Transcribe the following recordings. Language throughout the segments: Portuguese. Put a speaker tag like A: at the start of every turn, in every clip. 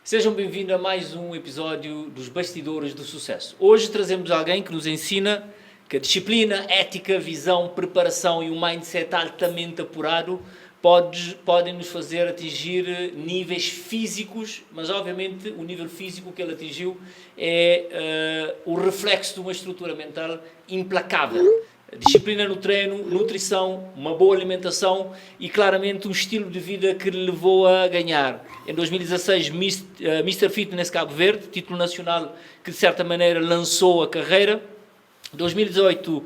A: Sejam bem-vindos a mais um episódio dos Bastidores do Sucesso. Hoje trazemos alguém que nos ensina que a disciplina, ética, visão, preparação e um mindset altamente apurado podem nos fazer atingir níveis físicos, mas obviamente o nível físico que ele atingiu é o reflexo de uma estrutura mental implacável. Disciplina no treino, nutrição, uma boa alimentação e claramente um estilo de vida que lhe levou a ganhar. Em 2016, Mr. Fitness Cabo Verde, título nacional que de certa maneira lançou a carreira. 2018,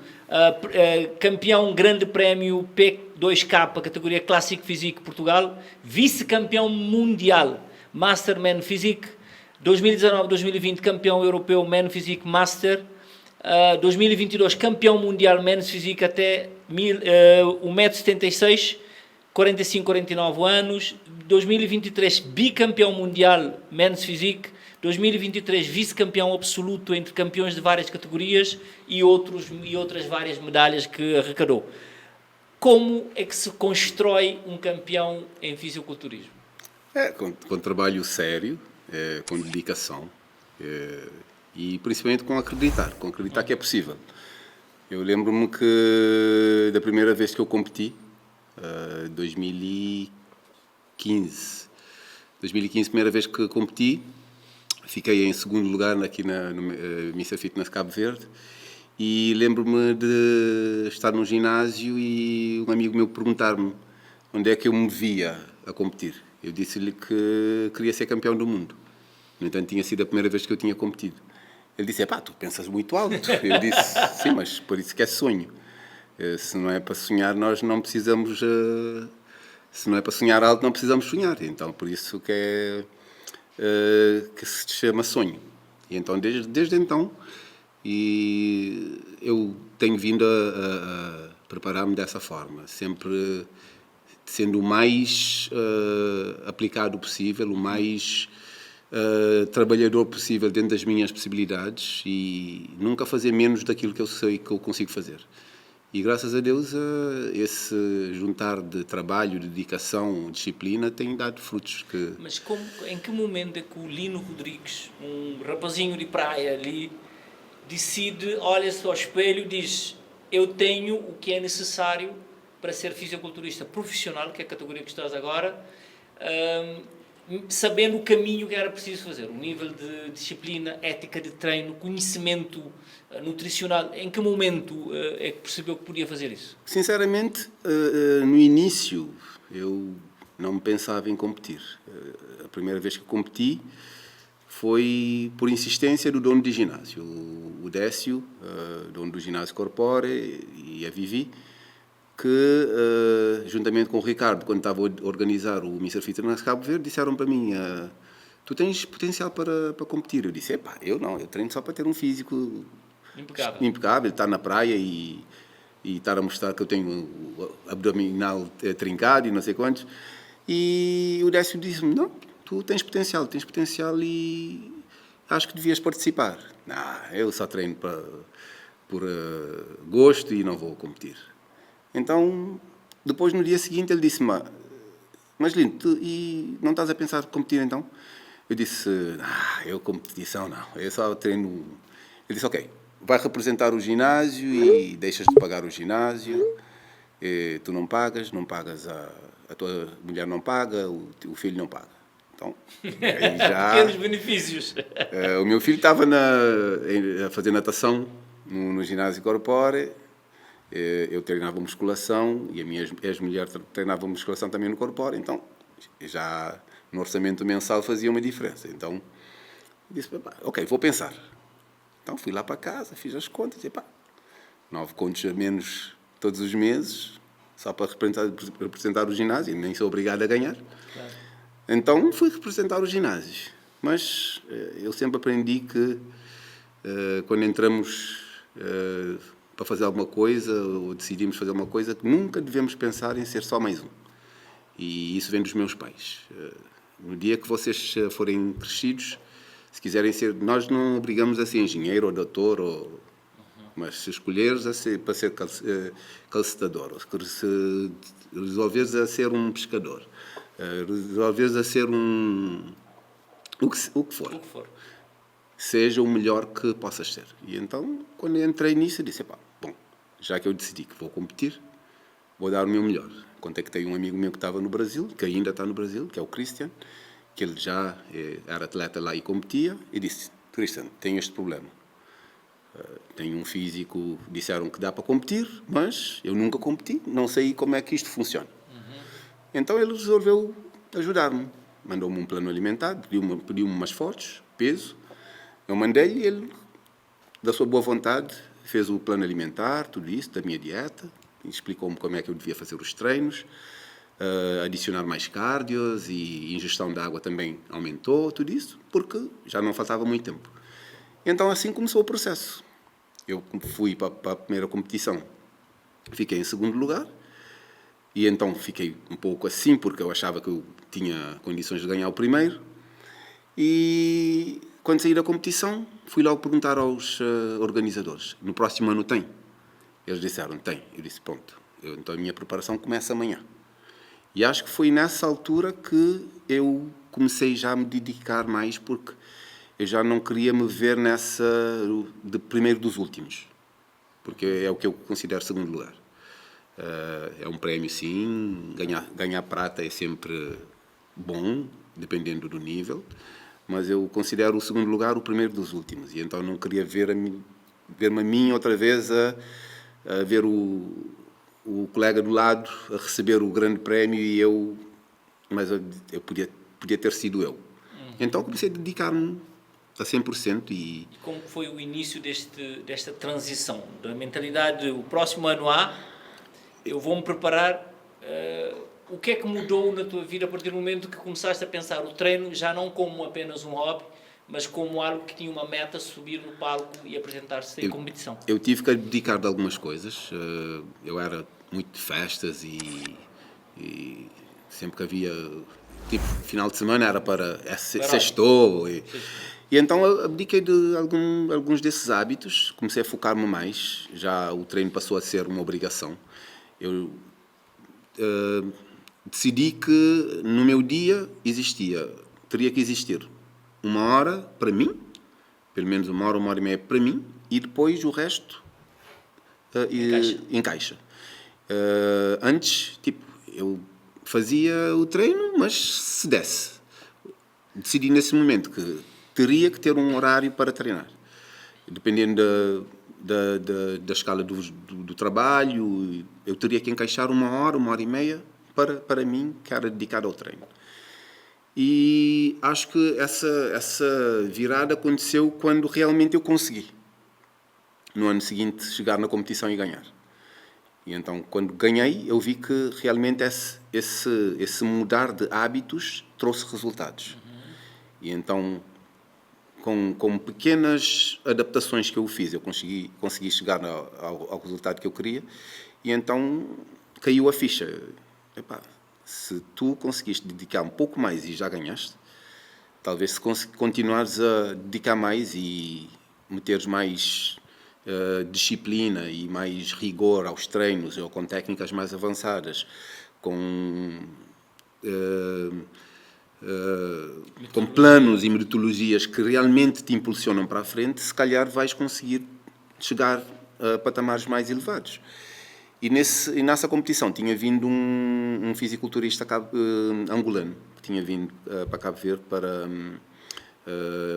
A: campeão Grande Prémio P2K, categoria Classic Physique Portugal, vice-campeão mundial Masterman Physique. 2019-2020, campeão europeu Man Physique Master. 2022, campeão mundial Men's Physique até 1,76 m, 45, 49 anos. 2023, bicampeão mundial Men's Physique. 2023, vice-campeão absoluto entre campeões de várias categorias e outras várias medalhas que arrecadou. Como é que se constrói um campeão em fisiculturismo?
B: Com trabalho sério, com dedicação. E principalmente com acreditar que é possível. Eu lembro-me que da primeira vez que eu competi, 2015, primeira vez que competi, fiquei em segundo lugar aqui no Mr. Fitness Cabo Verde e lembro-me de estar num ginásio e um amigo meu perguntar-me onde é que eu me via a competir. Eu disse-lhe que queria ser campeão do mundo. No entanto, tinha sido a primeira vez que eu tinha competido. Ele disse, tu pensas muito alto. Eu disse, sim, mas por isso que é sonho. Se não é para sonhar, nós não precisamos... Se não é para sonhar alto, não precisamos sonhar. Então, por isso que se chama sonho. E então, desde então, eu tenho vindo a preparar-me dessa forma. Sempre sendo o mais aplicado possível, o mais... trabalhador possível dentro das minhas possibilidades e nunca fazer menos daquilo que eu sei que eu consigo fazer. E graças a Deus esse juntar de trabalho, dedicação, disciplina tem dado frutos.
A: Mas em que momento é que o Lino Rodrigues, um rapazinho de praia ali, decide, olha-se ao espelho e diz, eu tenho o que é necessário para ser fisiculturista profissional, que é a categoria que estás agora, sabendo o caminho que era preciso fazer, o nível de disciplina, ética de treino, conhecimento nutricional. Em que momento é que percebeu que podia fazer isso?
B: Sinceramente, no início, eu não pensava em competir. A primeira vez que competi foi por insistência do dono de ginásio, o Décio, dono do ginásio Corpore, e a Vivi, que, juntamente com o Ricardo, quando estava a organizar o Mr. Fitness Cabo Verde, disseram para mim, tu tens potencial para competir. Eu disse, eu não, eu treino só para ter um físico impecável, estar na praia e estar a mostrar que eu tenho o abdominal trincado e não sei quantos. E o Décio disse-me, não, tu tens potencial e acho que devias participar. Eu só treino por gosto e não vou competir. Então, depois no dia seguinte ele disse-me, mas Lino, tu não estás a pensar em competir então? Eu disse, eu competição não, eu só treino... Ele disse, ok, vai representar o ginásio e deixas de pagar o ginásio, tu não pagas a tua mulher não paga, o filho não paga. Então, aí já...
A: Pequenos benefícios.
B: O meu filho estava a fazer natação no ginásio Corpore. Eu treinava musculação e a minha ex-mulher treinava musculação também no Corpore, então já no orçamento mensal fazia uma diferença. Então disse, ok, vou pensar. Então fui lá para casa, fiz as contas e 9 contos a menos todos os meses, só para representar o ginásio, nem sou obrigado a ganhar. Claro. Então fui representar o ginásio. Mas eu sempre aprendi que quando entramos... para fazer alguma coisa, ou decidimos fazer alguma coisa, que nunca devemos pensar em ser só mais um. E isso vem dos meus pais. No dia que vocês forem crescidos, se quiserem ser... Nós não obrigamos a ser engenheiro ou doutor, mas se escolheres para ser calcetador, ou se resolveres a ser um pescador, resolveres a ser um o que for.
A: O que for.
B: Seja o melhor que possas ser. E então, quando eu entrei nisso, eu disse, bom, já que eu decidi que vou competir, vou dar o meu melhor. Contactei um amigo meu que estava no Brasil, que ainda está no Brasil, que é o Christian, que ele já era atleta lá e competia, e disse, Christian, tenho este problema. Tenho um físico, disseram que dá para competir, mas eu nunca competi, não sei como é que isto funciona. Então ele resolveu ajudar-me. Mandou-me um plano alimentar, pediu-me umas fotos, peso. Eu mandei-lhe, ele, da sua boa vontade, fez o plano alimentar, tudo isso, da minha dieta, explicou-me como é que eu devia fazer os treinos, adicionar mais cardios e ingestão de água também aumentou, tudo isso, porque já não faltava muito tempo. Então assim começou o processo. Eu fui para a primeira competição, fiquei em segundo lugar, e então fiquei um pouco assim, porque eu achava que eu tinha condições de ganhar o primeiro. E quando saí da competição, fui logo perguntar aos organizadores, no próximo ano tem? Eles disseram, tem. Eu disse, pronto, então a minha preparação começa amanhã. E acho que foi nessa altura que eu comecei já a me dedicar mais, porque eu já não queria me ver nessa de primeiro dos últimos, porque é o que eu considero segundo lugar. É um prémio, sim, ganhar prata é sempre bom, dependendo do nível, mas eu considero o segundo lugar o primeiro dos últimos, e então não queria ver-me a mim outra vez a ver o colega do lado a receber o grande prémio e mas eu podia ter sido eu. Então comecei a dedicar-me a 100%
A: E como foi o início desta transição? Da mentalidade, o próximo ano eu vou-me preparar. O que é que mudou na tua vida a partir do momento que começaste a pensar o treino já não como apenas um hobby, mas como algo que tinha uma meta, subir no palco e apresentar-se em competição?
B: Eu tive que abdicar de algumas coisas. Eu era muito de festas e sempre que havia, tipo, final de semana era para sextou. E então eu abdiquei de alguns desses hábitos, comecei a focar-me mais, já o treino passou a ser uma obrigação. Eu decidi que no meu dia teria que existir 1 hora para mim, pelo menos 1 hora e meia para mim, e depois o resto encaixa. Antes, tipo, eu fazia o treino, mas se desse. Decidi nesse momento que teria que ter um horário para treinar. Dependendo da escala do trabalho, eu teria que encaixar 1 hora e meia para mim, que era dedicado ao treino. E acho que essa virada aconteceu quando realmente eu consegui, no ano seguinte, chegar na competição e ganhar. E então, quando ganhei, eu vi que realmente esse mudar de hábitos trouxe resultados. E então, com pequenas adaptações que eu fiz, eu consegui chegar ao resultado que eu queria. E então, caiu a ficha. Epá, se tu conseguiste dedicar um pouco mais e já ganhaste, talvez se continuares a dedicar mais e meteres mais disciplina e mais rigor aos treinos, ou com técnicas mais avançadas, com planos e metodologias que realmente te impulsionam para a frente, se calhar vais conseguir chegar a patamares mais elevados. E nessa competição tinha vindo um fisiculturista angolano, que tinha vindo para Cabo Verde para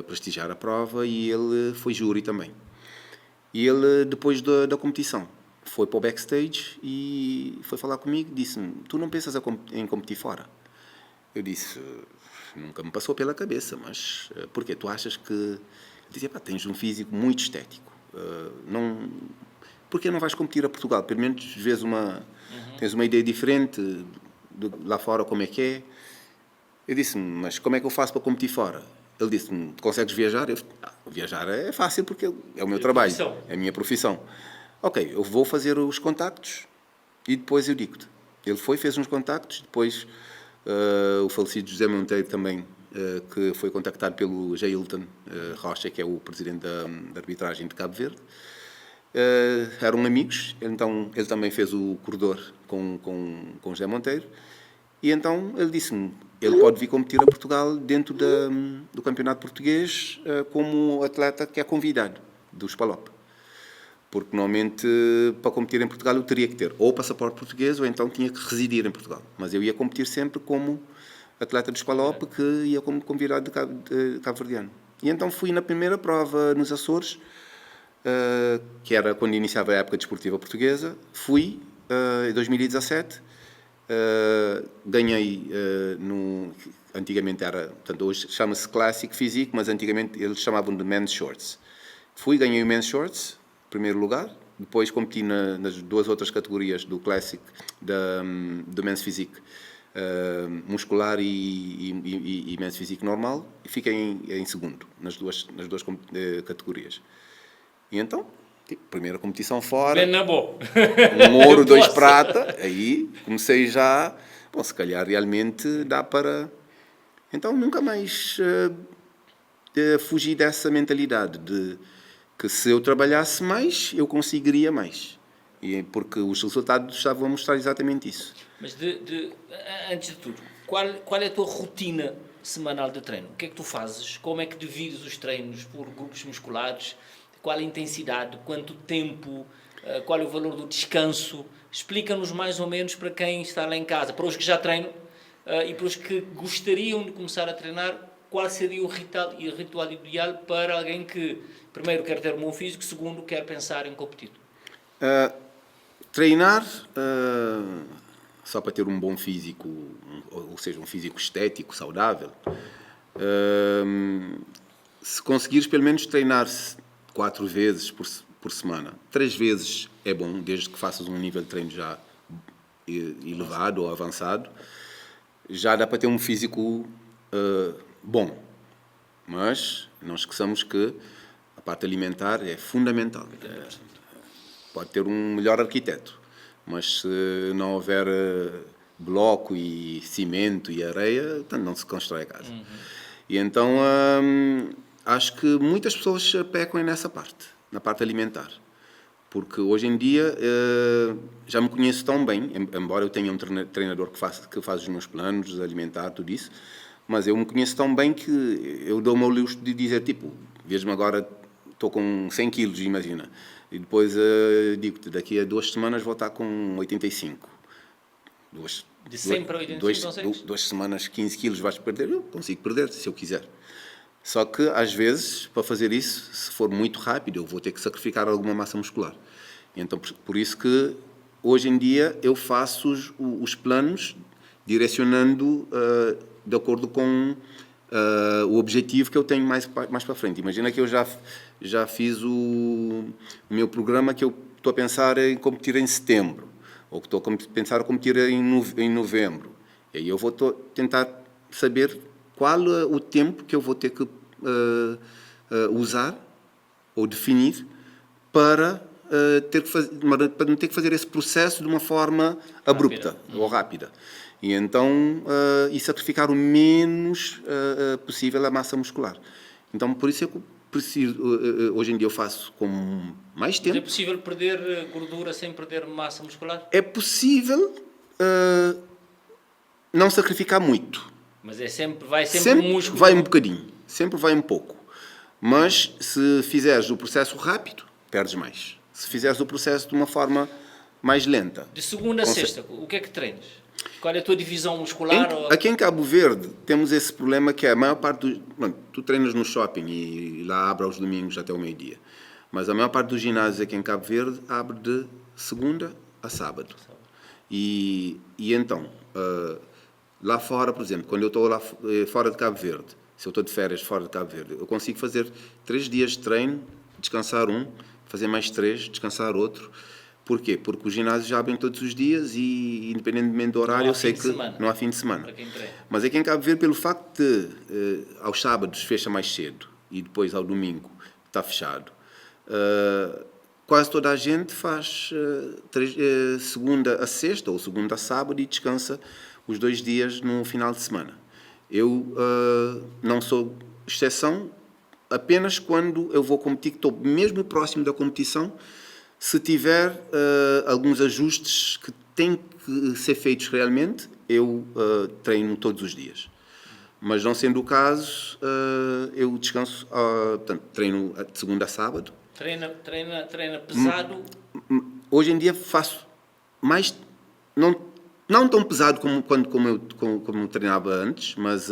B: prestigiar a prova, e ele foi júri também. E ele, depois da competição, foi para o backstage e foi falar comigo e disse-me, tu não pensas em competir fora? Eu disse, nunca me passou pela cabeça, mas porquê? Tu achas que... Ele dizia, tens um físico muito estético, porquê não vais competir a Portugal? Pelo menos tens uma ideia diferente de lá fora, como é que é. Eu disse-me, mas como é que eu faço para competir fora? Ele disse-me, consegues viajar? Eu disse, viajar é fácil porque é o meu trabalho, é a minha profissão. Ok, eu vou fazer os contactos e depois eu digo-te. Ele fez uns contactos, depois o falecido José Monteiro também, que foi contactado pelo Jailton Rocha, que é o presidente da arbitragem de Cabo Verde. Eram amigos, então ele também fez o corredor com José Monteiro, E então ele disse-me, ele pode vir competir a Portugal dentro do campeonato português como atleta que é convidado dos Palop. Porque normalmente para competir em Portugal eu teria que ter ou passaporte português ou então tinha que residir em Portugal. Mas eu ia competir sempre como atleta dos Palop, que ia como convidado de cabo-verdiano. E então fui na primeira prova nos Açores, que era quando iniciava a época desportiva portuguesa. Fui em 2017, ganhei antigamente era, portanto hoje chama-se Classic Physique, mas antigamente eles chamavam de Men's Shorts. Fui, ganhei o Men's Shorts, primeiro lugar, depois competi nas duas outras categorias do Classic, do Men's Physique, muscular e Men's Physique normal, e fiquei em segundo nas duas categorias. E então, primeira competição fora,
A: Bem na boa.
B: um ouro, 2 prata, aí comecei já, bom, se calhar realmente dá para... Então nunca mais fugi dessa mentalidade de que se eu trabalhasse mais, eu conseguiria mais. E porque os resultados estavam a mostrar exatamente isso.
A: Mas antes de tudo, qual é a tua rotina semanal de treino? O que é que tu fazes? Como é que divides os treinos por grupos musculares? Qual a intensidade? Quanto tempo? Qual é o valor do descanso? Explica-nos mais ou menos para quem está lá em casa, para os que já treinam e para os que gostariam de começar a treinar, qual seria o ritual ideal para alguém que, primeiro, quer ter um bom físico, segundo, quer pensar em competir?
B: Treinar só para ter um bom físico, ou seja, um físico estético, saudável. Se conseguires pelo menos treinar 4 vezes por semana, 3 vezes é bom, desde que faças um nível de treino já elevado ou avançado, já dá para ter um físico bom. Mas não esqueçamos que a parte alimentar é fundamental. Pode ter um melhor arquiteto, mas se não houver bloco e cimento e areia, então não se constrói a casa. E então acho que muitas pessoas pecam nessa parte, na parte alimentar. Porque hoje em dia já me conheço tão bem, embora eu tenha um treinador que faz os meus planos alimentar, tudo isso, mas eu me conheço tão bem que eu dou-me ao luxo de dizer, tipo, vejo-me agora, estou com 100 quilos, imagina, e depois digo-te, daqui a 2 semanas vou estar com 85.
A: De 100 para 85 consegues?
B: 2 semanas, 15 quilos vais perder, eu consigo perder, se eu quiser. Só que, às vezes, para fazer isso, se for muito rápido, eu vou ter que sacrificar alguma massa muscular. Então, por isso que, hoje em dia, eu faço os planos direcionando de acordo com o objetivo que eu tenho mais para frente. Imagina que eu já fiz o meu programa que eu estou a pensar em competir em setembro, ou que estou a pensar em competir em novembro. E aí eu vou tentar saber qual é o tempo que eu vou ter que usar ou definir para não ter que fazer esse processo de uma forma abrupta ou rápida. E então, e sacrificar o menos possível a massa muscular. Então, por isso é que eu preciso, hoje em dia eu faço com mais tempo.
A: Mas é possível perder gordura sem perder massa muscular?
B: É possível não sacrificar muito.
A: Mas vai sempre um músculo.
B: Vai um bocadinho, sempre vai um pouco. Mas se fizeres o processo rápido, perdes mais. Se fizeres o processo de uma forma mais lenta.
A: De segunda a sexta, o que é que treinas? Qual é a tua divisão muscular?
B: Aqui em Cabo Verde temos esse problema que a maior parte tu treinas no shopping e lá abre aos domingos até o meio-dia. Mas a maior parte dos ginásios aqui em Cabo Verde abre de segunda a sábado. E então, lá fora, por exemplo, quando eu estou lá fora de Cabo Verde, se eu estou de férias fora de Cabo Verde, eu consigo fazer 3 dias de treino, descansar fazer mais 3, descansar outro. Porquê? Porque os ginásios já abrem todos os dias e, independentemente do horário, eu sei que não há fim de semana. Mas aqui em Cabo Verde, pelo facto de aos sábados fecha mais cedo e depois ao domingo está fechado, quase toda a gente faz segunda a sexta ou segunda a sábado e descansa os 2 dias no final de semana. Eu não sou exceção, apenas quando eu vou competir, que estou mesmo próximo da competição. Se tiver alguns ajustes que têm que ser feitos realmente, eu treino todos os dias. Mas não sendo o caso, eu descanso, portanto, treino de segunda a sábado.
A: Treina pesado?
B: Hoje em dia faço mais, não tão pesado como eu treinava antes, mas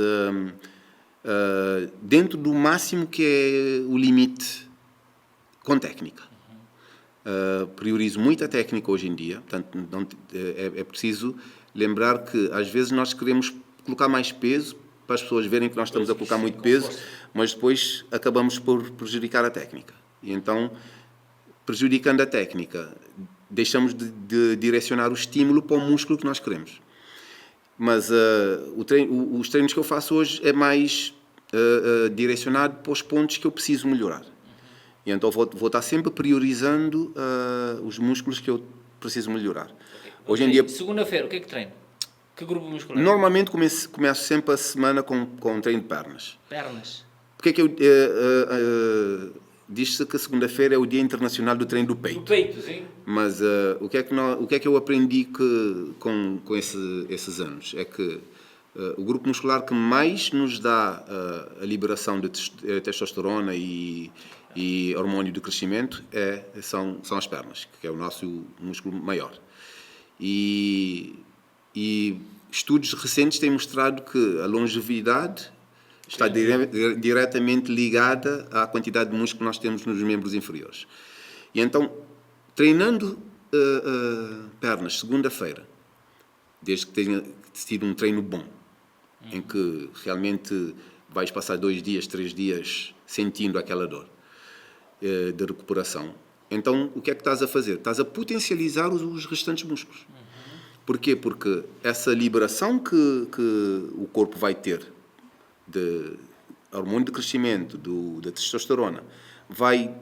B: dentro do máximo que é o limite com técnica. Priorizo muito a técnica hoje em dia, portanto, é preciso lembrar que às vezes nós queremos colocar mais peso para as pessoas verem que nós estamos a colocar muito peso, mas depois acabamos por prejudicar a técnica. E então, prejudicando a técnica, deixamos de direcionar o estímulo para o músculo que nós queremos. Mas os treinos que eu faço hoje é mais direcionado para os pontos que eu preciso melhorar. E então vou estar sempre priorizando os músculos que eu preciso melhorar.
A: Okay.
B: Hoje em dia,
A: segunda-feira, o que é que treino? Que grupo muscular?
B: Normalmente começo sempre a semana com um treino de pernas.
A: Pernas.
B: Porque é que diz-se que a segunda-feira é o Dia Internacional do Treino do Peito.
A: Do peito, sim.
B: Mas o que é que eu aprendi com esses anos? É que o grupo muscular que mais nos dá a liberação de testosterona e hormônio de crescimento são as pernas, que é o nosso músculo maior. E estudos recentes têm mostrado que a longevidade está diretamente ligada à quantidade de músculo que nós temos nos membros inferiores. E então, treinando pernas segunda-feira, desde que tenha tido um treino bom, em que realmente vais passar 2 dias, 3 dias sentindo aquela dor de recuperação, então o que é que estás a fazer? Estás a potencializar os restantes músculos. Porquê? Porque essa liberação que o corpo vai ter de hormônio de crescimento, da testosterona, vai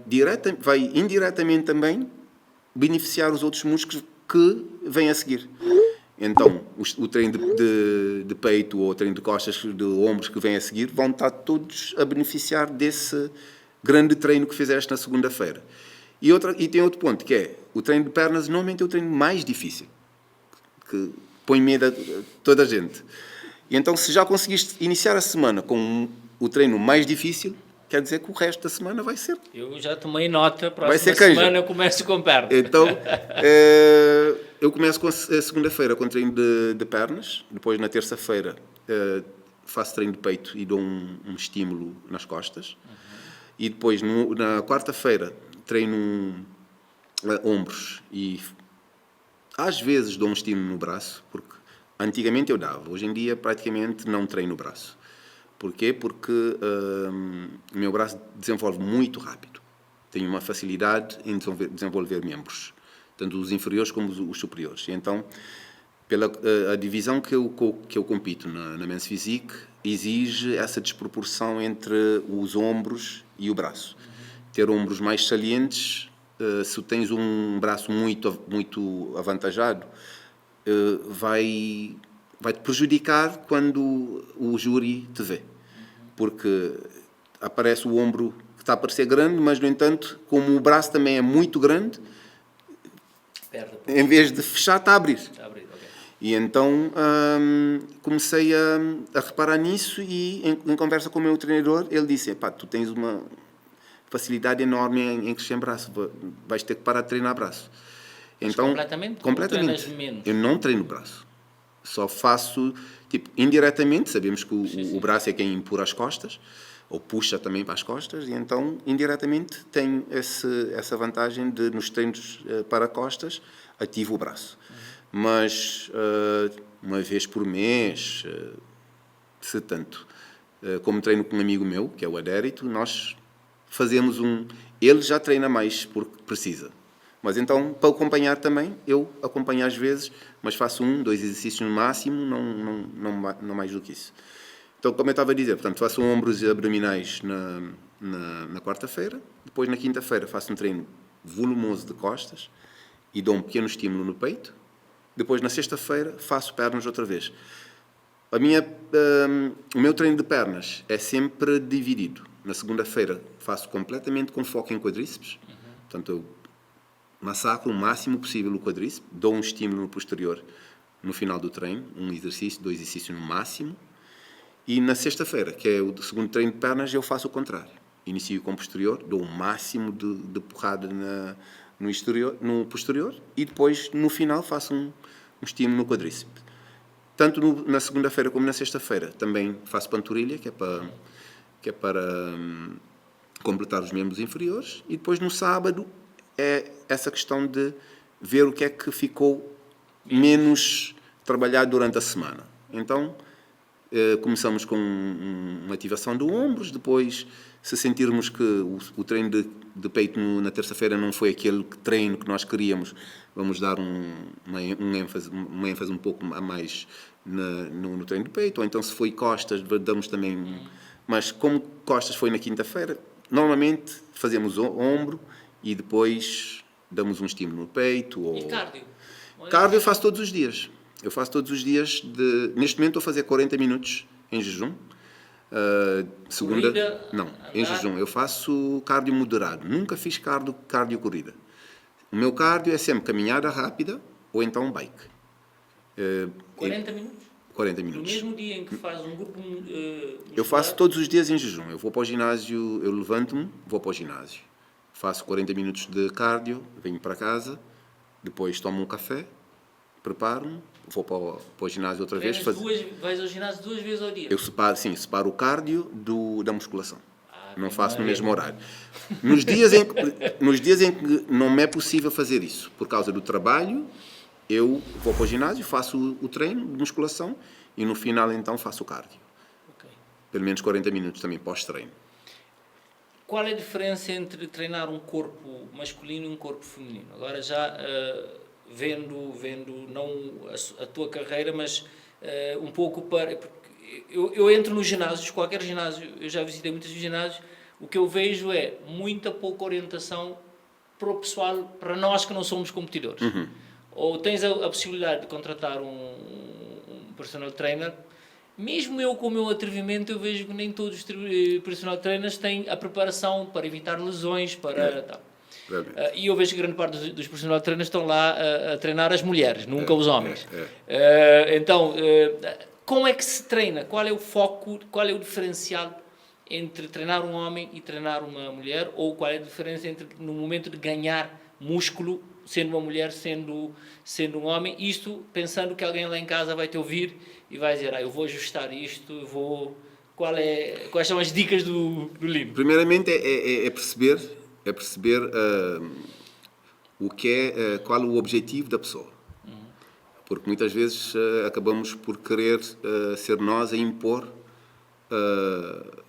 B: indiretamente também beneficiar os outros músculos que vêm a seguir. Então, o treino de peito ou o treino de costas, de ombros que vêm a seguir, vão estar todos a beneficiar desse grande treino que fizeste na segunda-feira. E tem outro ponto, que é o treino de pernas, normalmente é o treino mais difícil, que põe medo a toda a gente. E então, se já conseguiste iniciar a semana com o treino mais difícil, quer dizer que o resto da semana vai ser...
A: Eu já tomei nota,
B: vai ser
A: próxima semana eu começo com pernas.
B: Então, eu começo com a segunda-feira com treino de pernas, depois na terça-feira faço treino de peito e dou um estímulo nas costas, e depois na quarta-feira treino ombros e às vezes dou um estímulo no braço, porque antigamente eu dava, hoje em dia praticamente não treino o braço. Porquê? Porque o meu braço desenvolve muito rápido. Tenho uma facilidade em desenvolver membros, tanto os inferiores como os superiores. E então, pela a divisão que eu compito na Men's Physique, exige essa desproporção entre os ombros e o braço. Ter ombros mais salientes, se tens um braço muito avantajado, vai-te prejudicar quando o júri te vê. Porque aparece o ombro que está a parecer grande, mas, no entanto, como o braço também é muito grande, em vez de fechar, está a abrir.
A: Okay.
B: E então comecei a reparar nisso e, em conversa com o meu treinador, ele disse, tu tens uma facilidade enorme em crescer em braço, vais ter que parar de treinar braço. Então, completamente. Eu não treino braço. Só faço, indiretamente, sabemos que o braço é quem empurra as costas, ou puxa também para as costas, e então, indiretamente, tenho essa vantagem de, nos treinos para costas, ativo o braço. Mas, uma vez por mês, se tanto, como treino com um amigo meu, que é o Adérito, nós fazemos ele já treina mais porque precisa. Mas então, para acompanhar também, eu acompanho às vezes, mas faço 2 exercícios no máximo, não mais do que isso. Então, como eu estava a dizer, portanto, faço ombros e abdominais na quarta-feira, depois na quinta-feira faço um treino volumoso de costas e dou um pequeno estímulo no peito, depois na sexta-feira faço pernas outra vez. O meu treino de pernas é sempre dividido. Na segunda-feira faço completamente com foco em quadríceps, portanto eu massacro o máximo possível o quadríceps, dou um estímulo no posterior no final do treino, um exercício, 2 exercícios no máximo. E na sexta-feira, que é o segundo treino de pernas, eu faço o contrário. Inicio com o posterior, dou o máximo de porrada no posterior e depois, no final, faço um estímulo no quadríceps. Tanto na segunda-feira como na sexta-feira também faço panturrilha, que é para completar os membros inferiores. E depois, no sábado, é essa questão de ver o que é que ficou menos trabalhado durante a semana. Então, começamos com uma ativação do ombros, depois, se sentirmos que o treino de peito na terça-feira não foi aquele treino que nós queríamos, vamos dar uma ênfase um pouco a mais no treino de peito, ou então se foi costas, damos também... Mas como costas foi na quinta-feira, normalmente fazemos ombro e depois damos um estímulo no peito.
A: E cardio?
B: Cardio eu faço todos os dias. Eu faço todos os dias. Neste momento estou a fazer 40 minutos em jejum. Segunda...
A: Corrida,
B: não, em jejum. Eu faço cardio moderado. Nunca fiz cardio corrida. O meu cardio é sempre caminhada rápida ou então bike.
A: 40 minutos?
B: 40 minutos.
A: No mesmo dia em que faz um grupo
B: eu faço todos os dias em jejum. Eu vou para o ginásio, eu levanto-me, vou para o ginásio. Faço 40 minutos de cardio, venho para casa, depois tomo um café, preparo-me, vou para o ginásio outra vez.
A: Vais ao ginásio 2 vezes ao dia?
B: Eu separo o cardio da musculação. Não faço no mesmo horário. Nos dias em que não me é possível fazer isso, por causa do trabalho, eu vou para o ginásio, faço o treino de musculação e no final então faço o cardio.
A: Okay.
B: Pelo menos 40 minutos também pós-treino.
A: Qual é a diferença entre treinar um corpo masculino e um corpo feminino? Agora já vendo não a tua carreira, mas um pouco para... Eu entro nos ginásios, qualquer ginásio, eu já visitei muitos ginásios, o que eu vejo é muita pouca orientação para o pessoal, para nós que não somos competidores.
B: Uhum.
A: Ou tens a possibilidade de contratar um personal trainer. Mesmo eu, com o meu atrevimento, eu vejo que nem todos os personal trainers têm a preparação para evitar lesões, para tal. E eu vejo que grande parte dos personal trainers estão lá a treinar as mulheres, nunca os homens. Então, como é que se treina? Qual é o foco, qual é o diferencial entre treinar um homem e treinar uma mulher? Ou qual é a diferença entre, no momento de ganhar músculo, sendo uma mulher, sendo um homem? Isto pensando que alguém lá em casa vai te ouvir e vai dizer, eu vou ajustar isto, quais são as dicas do Lino?
B: Primeiramente é perceber qual é o objetivo da pessoa. Porque muitas vezes acabamos por querer ser nós a impor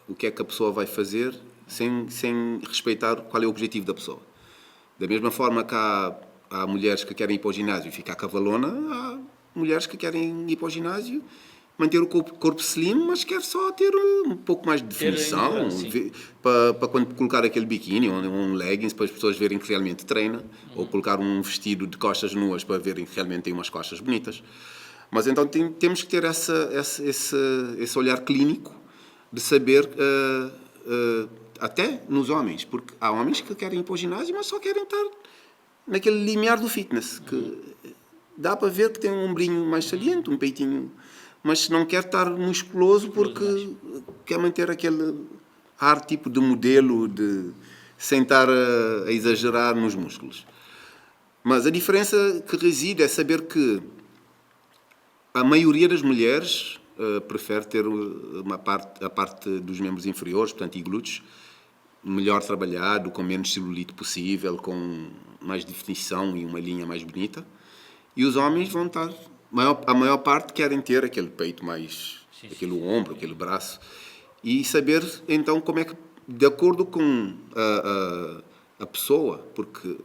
B: o que é que a pessoa vai fazer sem respeitar qual é o objetivo da pessoa. Da mesma forma que há mulheres que querem ir para o ginásio e ficar cavalona, há mulheres que querem ir para o ginásio, manter o corpo slim, mas quer só ter um pouco mais de definição, para quando colocar aquele biquíni ou um leggings, para as pessoas verem que realmente treina, ou colocar um vestido de costas nuas para verem que realmente tem umas costas bonitas. Mas então temos que ter esse olhar clínico de saber, até nos homens, porque há homens que querem ir para o ginásio, mas só querem estar naquele limiar do fitness, que dá para ver que tem um ombrinho mais saliente, um peitinho, mas não quer estar musculoso porque quer manter aquele ar tipo de modelo, sem estar a exagerar nos músculos. Mas a diferença que reside é saber que a maioria das mulheres prefere ter a parte dos membros inferiores, portanto, e glúteos, melhor trabalhado, com menos celulite possível, com mais definição e uma linha mais bonita. E os homens vão estar... A maior parte querem ter aquele peito mais... aquele ombro, aquele braço. E saber, então, como é que, de acordo com a pessoa, porque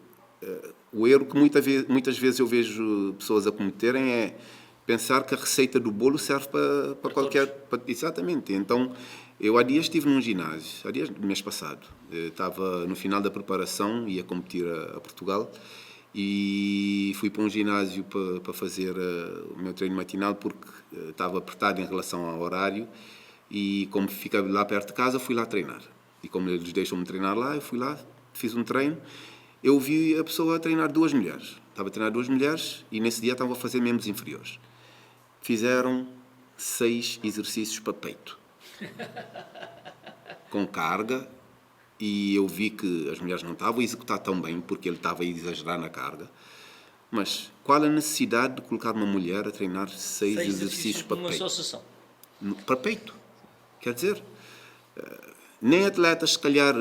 B: o erro que muitas vezes eu vejo pessoas a cometerem é pensar que a receita do bolo serve para qualquer... exatamente. Então, eu há dias estive num ginásio, há dias do mês passado. Eu estava no final da preparação, ia competir a Portugal, e fui para um ginásio para fazer o meu treino matinal, porque estava apertado em relação ao horário, e como fica lá perto de casa, fui lá treinar. E como eles deixam-me treinar lá, eu fui lá, fiz um treino. Eu vi a pessoa a treinar 2 mulheres. Estava a treinar 2 mulheres e nesse dia estavam a fazer membros inferiores. fizeram 6 exercícios para peito. Com carga, e eu vi que as mulheres não estavam a executar tão bem, porque ele estava a exagerar na carga. Mas qual a necessidade de colocar uma mulher a treinar 6 exercícios para
A: numa
B: peito?
A: só sessão.
B: Para peito. Quer dizer, nem atletas, se calhar,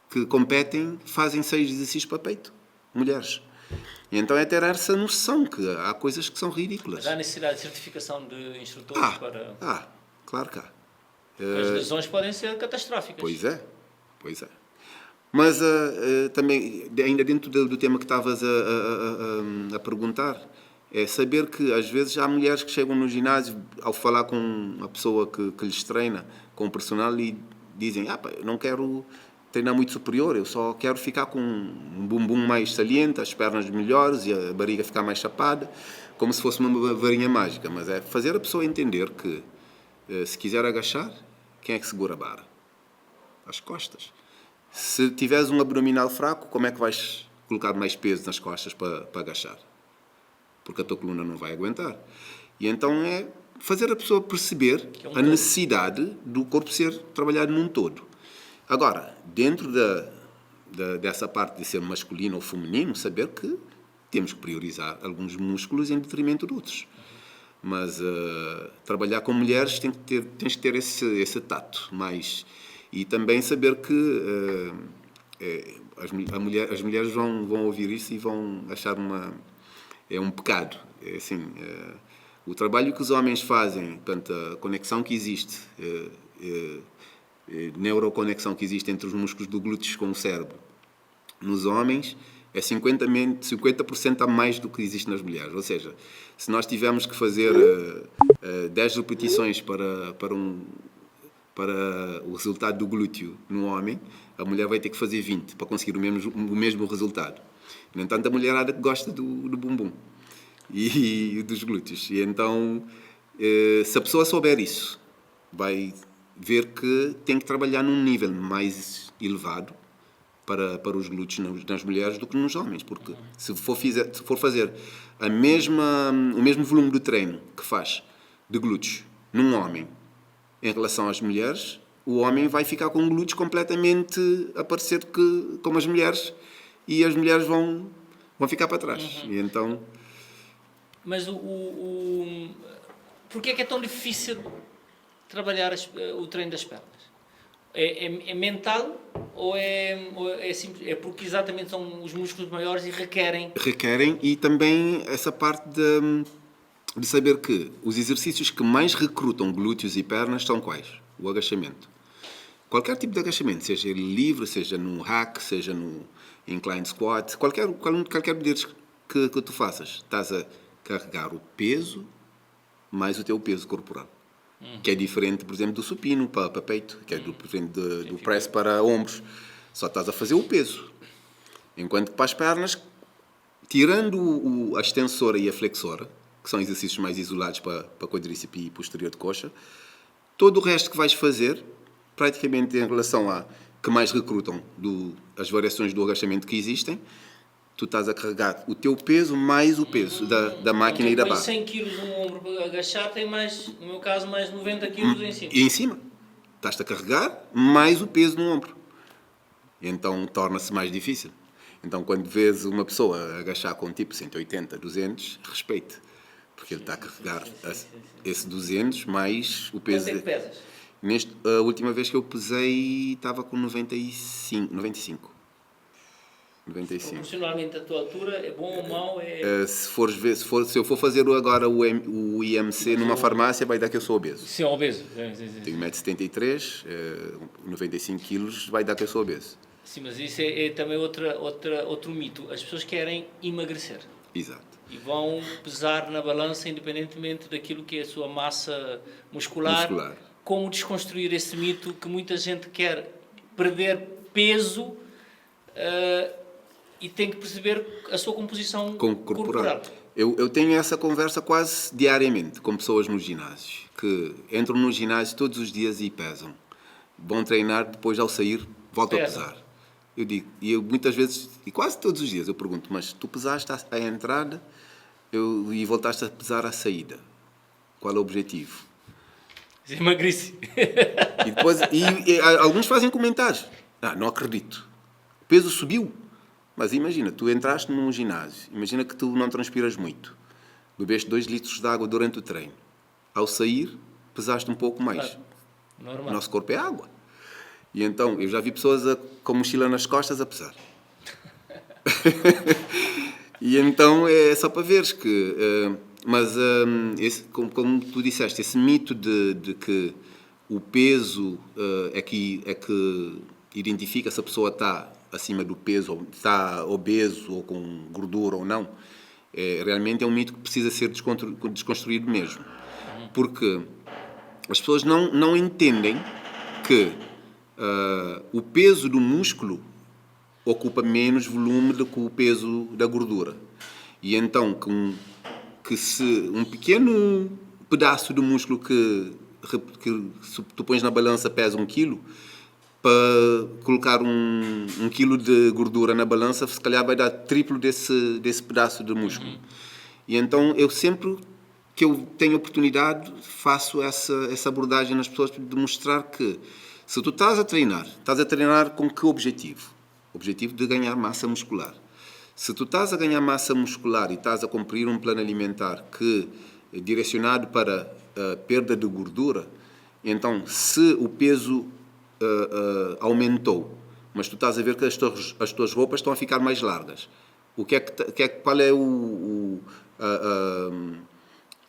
B: que competem, fazem 6 exercícios para peito. Mulheres. E então é ter essa noção que há coisas que são ridículas.
A: Mas há necessidade de certificação de instrutores para...
B: Claro que há.
A: As lesões podem ser catastróficas.
B: Pois é. Mas também, ainda dentro do tema que estavas a perguntar, é saber que às vezes há mulheres que chegam no ginásio, ao falar com a pessoa que lhes treina, com o personal, e dizem, eu não quero treinar muito superior, eu só quero ficar com um bumbum mais saliente, as pernas melhores e a barriga ficar mais chapada, como se fosse uma varinha mágica. Mas é fazer a pessoa entender que, se quiser agachar, quem é que segura a barra? As costas. Se tiveres um abdominal fraco, como é que vais colocar mais peso nas costas para agachar? Porque a tua coluna não vai aguentar. E então é fazer a pessoa perceber a necessidade do corpo ser trabalhado num todo. Agora, dentro dessa parte de ser masculino ou feminino, saber que temos que priorizar alguns músculos em detrimento de outros. Mas trabalhar com mulheres tens que ter esse tato mais. E também saber que as mulheres vão ouvir isso e vão achar um pecado. É assim, o trabalho que os homens fazem, portanto, a conexão que existe, neuroconexão que existe entre os músculos do glúteos com o cérebro, nos homens é 50% a mais do que existe nas mulheres. Ou seja, se nós tivermos que fazer 10 repetições para o resultado do glúteo no homem, a mulher vai ter que fazer 20 para conseguir o mesmo resultado. No entanto, a mulherada gosta do bumbum e dos glúteos. E então, se a pessoa souber isso, vai ver que tem que trabalhar num nível mais elevado para os glúteos nas mulheres do que nos homens. Porque se for fazer o mesmo volume de treino que faz de glúteos num homem em relação às mulheres, o homem vai ficar com glúteos completamente a parecer como as mulheres, e as mulheres vão ficar para trás. E então...
A: Mas porquê é que é tão difícil trabalhar o treino das pernas? É mental ou é simples? É porque exatamente são os músculos maiores e requerem...
B: E também essa parte de saber que os exercícios que mais recrutam glúteos e pernas são quais? O agachamento. Qualquer tipo de agachamento, seja ele livre, seja no hack, seja no incline squat, qualquer deles que tu faças, estás a carregar o peso mais o teu peso corporal. Que é diferente, por exemplo, do supino para peito, que é diferente do press para ombros. Só estás a fazer o peso. Enquanto que para as pernas, tirando a extensora e a flexora, que são exercícios mais isolados para quadríceps e posterior de coxa, todo o resto que vais fazer, praticamente em relação a que mais recrutam as variações do agachamento que existem, tu estás a carregar o teu peso mais o peso da máquina e da barra.
A: 100 kg no ombro para agachar, tem mais, no meu caso, mais 90 kg em cima.
B: E em cima. Estás-te a carregar mais o peso no ombro. Então torna-se mais difícil. Então quando vês uma pessoa agachar com tipo 180, 200, respeite. Porque ele está a carregar esse 200 mais o peso.
A: Quanto é que pesas?
B: A última vez que eu pesei estava com 95.
A: Proporcionalmente a tua altura, é bom ou mau?
B: Se eu for fazer agora o IMC numa farmácia, vai dar que eu sou obeso.
A: Sim, obeso.
B: Tenho 1,73 m, 95 kg, vai dar que eu sou obeso.
A: Sim, mas isso é também outro mito. As pessoas querem emagrecer.
B: Exato.
A: E vão pesar na balança independentemente daquilo que é a sua massa muscular. Como desconstruir esse mito que muita gente quer perder peso e tem que perceber a sua composição corporal.
B: Eu tenho essa conversa quase diariamente com pessoas no ginásio, que entram no ginásio todos os dias e pesam. Vão treinar, depois ao sair voltam a pesar. Eu digo, e eu muitas vezes, e quase todos os dias, eu pergunto, mas tu pesaste à entrada e voltaste a pesar à saída? Qual é o objetivo?
A: Emagrice.
B: E depois alguns fazem comentários. Não acredito. O peso subiu. Mas imagina, tu entraste num ginásio. Imagina que tu não transpiras muito. Bebeste 2 litros de água durante o treino. Ao sair, pesaste um pouco mais.
A: Claro. Normal.
B: O nosso corpo é água. E então, eu já vi pessoas com mochila nas costas a pesar. E então, é só para veres que... como tu disseste, esse mito de que o peso é que identifica se a pessoa está acima do peso, ou está obeso, ou com gordura ou não, realmente é um mito que precisa ser desconstruído mesmo. Porque as pessoas não entendem que o peso do músculo ocupa menos volume do que o peso da gordura. E então, que se um pequeno pedaço do músculo que se tu pões na balança pesa 1 quilo, para colocar 1 quilo de gordura na balança, se calhar vai dar triplo desse pedaço de músculo. E então, eu sempre que eu tenho oportunidade, faço essa abordagem nas pessoas, de mostrar que se tu estás a treinar com que objetivo? O objetivo de ganhar massa muscular. Se tu estás a ganhar massa muscular e estás a cumprir um plano alimentar que é direcionado para a perda de gordura, então, se o peso aumentou, mas tu estás a ver que as tuas roupas estão a ficar mais largas, qual é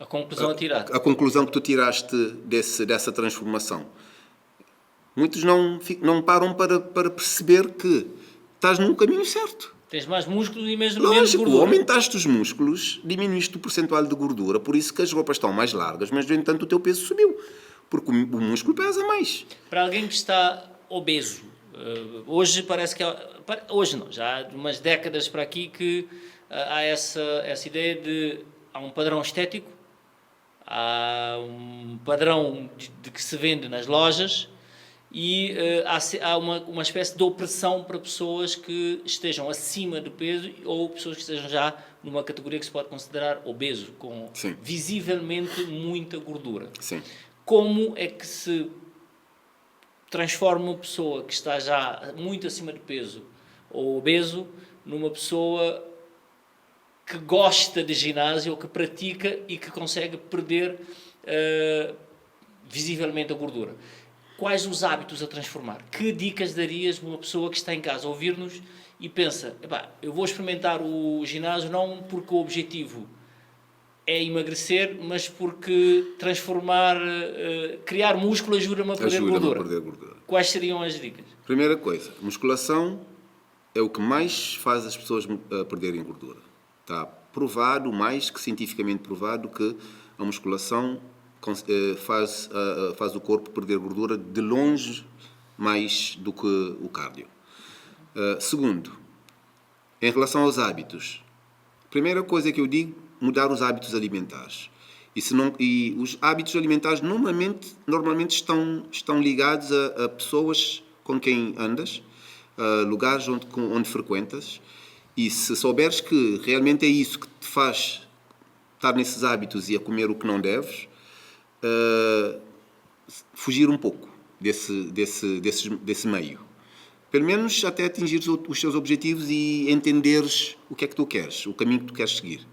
A: a conclusão a tirar?
B: A conclusão que tu tiraste dessa transformação? Muitos não param para perceber que estás no caminho certo.
A: Tens mais músculos e mesmo menos
B: Lógico,
A: gordura.
B: aumentaste os músculos, diminuíste o percentual de gordura, por isso que as roupas estão mais largas, mas, no entanto, o teu peso subiu. Porque o músculo pesa mais.
A: Para alguém que está obeso, hoje parece que... Hoje não, já há umas décadas para aqui que há essa ideia de... Há um padrão estético, há um padrão de que se vende nas lojas e há uma espécie de opressão para pessoas que estejam acima do peso ou pessoas que estejam já numa categoria que se pode considerar obeso, com
B: Sim.
A: visivelmente muita gordura.
B: Sim.
A: Como é que se transforma uma pessoa que está já muito acima de peso ou obeso numa pessoa que gosta de ginásio ou que pratica e que consegue perder visivelmente a gordura? Quais os hábitos a transformar? Que dicas darias a uma pessoa que está em casa a ouvir-nos e pensa, eu vou experimentar o ginásio não porque o objetivo é emagrecer, mas porque criar músculo ajuda-me a perder gordura. Quais seriam as dicas?
B: Primeira coisa, musculação é o que mais faz as pessoas perderem gordura. Está provado, mais que cientificamente provado, que a musculação faz o corpo perder gordura de longe mais do que o cardio. Segundo, em relação aos hábitos, primeira coisa que eu digo, mudar os hábitos alimentares. E os hábitos alimentares normalmente estão ligados a pessoas com quem andas, a lugares onde frequentas, e se souberes que realmente é isso que te faz estar nesses hábitos e a comer o que não deves, fugir um pouco desse meio. Pelo menos até atingires os teus objetivos e entenderes o que é que tu queres, o caminho que tu queres seguir.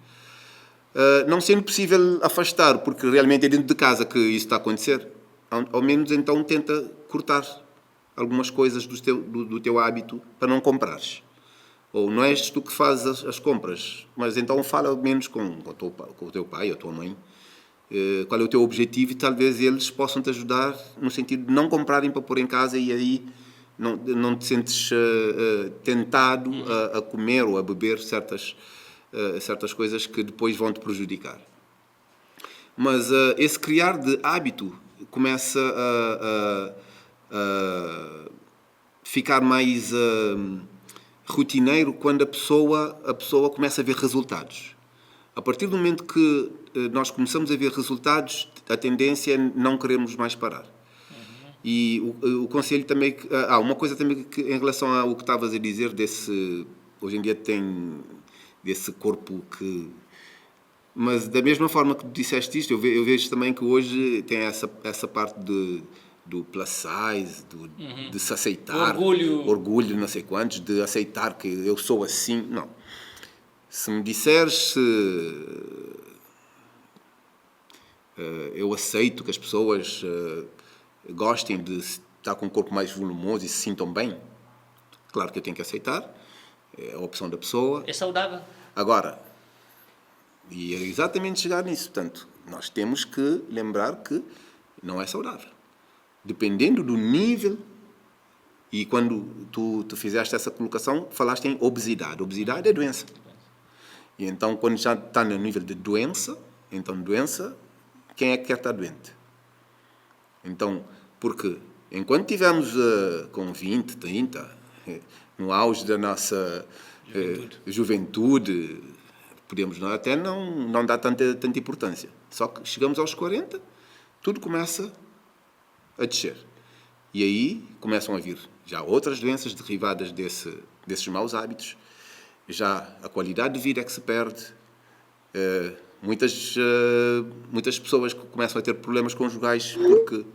B: Não sendo possível afastar, porque realmente é dentro de casa que isso está a acontecer, ao menos então tenta cortar algumas coisas do teu hábito para não comprares. Ou não és tu que fazes as compras, mas então fala menos com o teu pai ou a tua mãe, qual é o teu objetivo, e talvez eles possam te ajudar no sentido de não comprarem para pôr em casa, e aí não te sentes tentado a comer ou a beber certas coisas que depois vão te prejudicar. Mas esse criar de hábito começa a ficar mais rotineiro quando a pessoa começa a ver resultados. A partir do momento que nós começamos a ver resultados, a tendência é não queremos mais parar. E o conselho também... uma coisa também que, em relação ao que estavas a dizer, hoje em dia tem desse corpo que Mas da mesma forma que tu disseste isto, eu vejo também que hoje tem essa parte do plus size, de se aceitar. Orgulho, não sei quantos, de aceitar que eu sou assim. Não. Se me disseres eu aceito que as pessoas gostem de estar com um corpo mais volumoso e se sintam bem, claro que eu tenho que aceitar, é a opção da pessoa.
A: É saudável.
B: Agora, e é exatamente chegar nisso, portanto, nós temos que lembrar que não é saudável. Dependendo do nível, e quando tu fizeste essa colocação, falaste em obesidade. Obesidade é doença. E então, quando já está no nível de doença, quem é que quer estar doente? Então, porque enquanto estivermos com 20, 30, no auge da nossa juventude, podemos até não dar tanta importância. Só que chegamos aos 40, tudo começa a descer. E aí começam a vir já outras doenças derivadas desses maus hábitos. Já a qualidade de vida é que se perde. Muitas pessoas começam a ter problemas conjugais porque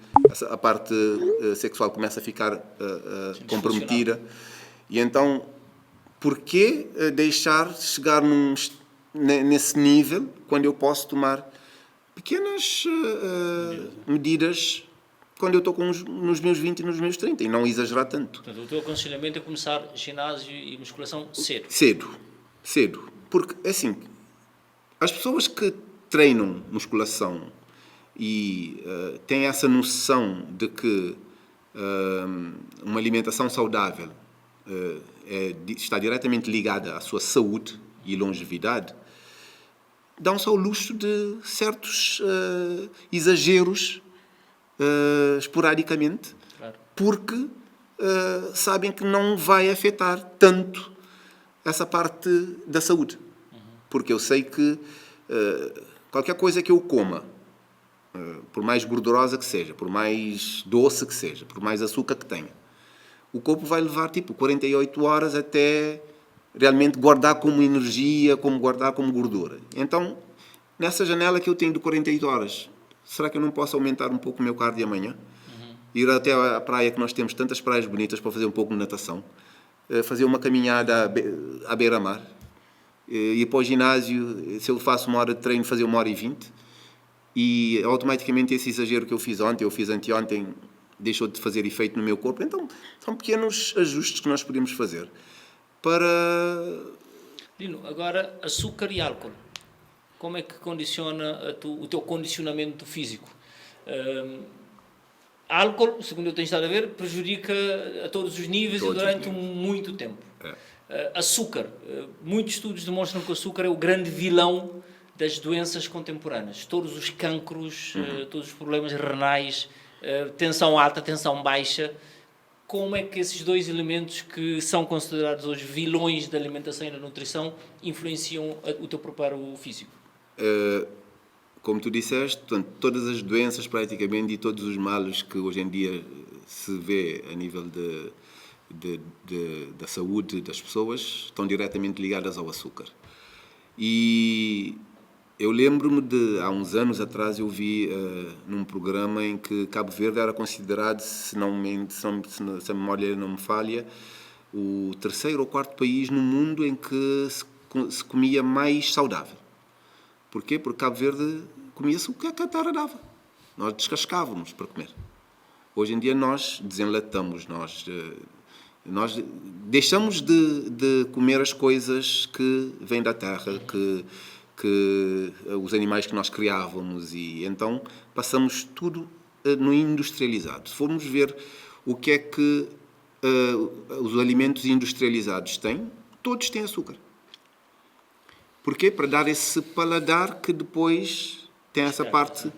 B: a parte sexual começa a ficar comprometida. E então, porquê deixar chegar nesse nível quando eu posso tomar pequenas medidas quando eu estou nos meus 20 e nos meus 30 e não exagerar tanto?
A: Portanto, o teu aconselhamento é começar ginásio e musculação cedo.
B: Cedo. Porque, assim, as pessoas que treinam musculação e têm essa noção de que uma alimentação saudável está diretamente ligada à sua saúde e longevidade, dão-se ao luxo de certos exageros esporadicamente, claro, porque sabem que não vai afetar tanto essa parte da saúde. Porque eu sei que qualquer coisa que eu coma, por mais gordurosa que seja, por mais doce que seja, por mais açúcar que tenha, o corpo vai levar tipo 48 horas até realmente guardar como energia, como guardar como gordura. Então, nessa janela que eu tenho de 48 horas, será que eu não posso aumentar um pouco o meu cardio amanhã? Ir até a praia, que nós temos tantas praias bonitas para fazer um pouco de natação, fazer uma caminhada à beira-mar, ir para o ginásio, se eu faço 1 hora de treino, fazer 1h20, e automaticamente esse exagero que eu fiz ontem, eu fiz anteontem, deixou de fazer efeito no meu corpo. Então, são pequenos ajustes que nós podemos fazer para...
A: Lino, agora, açúcar e álcool. Como é que condiciona o teu condicionamento físico? Álcool, segundo eu tenho estado a ver, prejudica a todos os níveis e durante muito tempo. Açúcar. Muitos estudos demonstram que o açúcar é o grande vilão das doenças contemporâneas. Todos os cancros, todos os problemas renais, tensão alta, tensão baixa. Como é que esses dois elementos que são considerados hoje vilões da alimentação e da nutrição influenciam o teu preparo físico?
B: Como tu disseste, portanto, todas as doenças praticamente e todos os males que hoje em dia se vê a nível da saúde das pessoas estão diretamente ligadas ao açúcar. E eu lembro-me de, há uns anos atrás, eu vi num programa em que Cabo Verde era considerado, se a memória não me falha, o 3º ou 4º país no mundo em que se comia mais saudável. Porquê? Porque Cabo Verde comia-se o que a Catara dava. Nós descascávamos para comer. Hoje em dia nós desenlatamos, nós deixamos de comer as coisas que vêm da terra, que os animais que nós criávamos, e então passamos tudo no industrializado. Se formos ver o que é que os alimentos industrializados têm, todos têm açúcar. Porquê? Para dar esse paladar que depois tem essa parte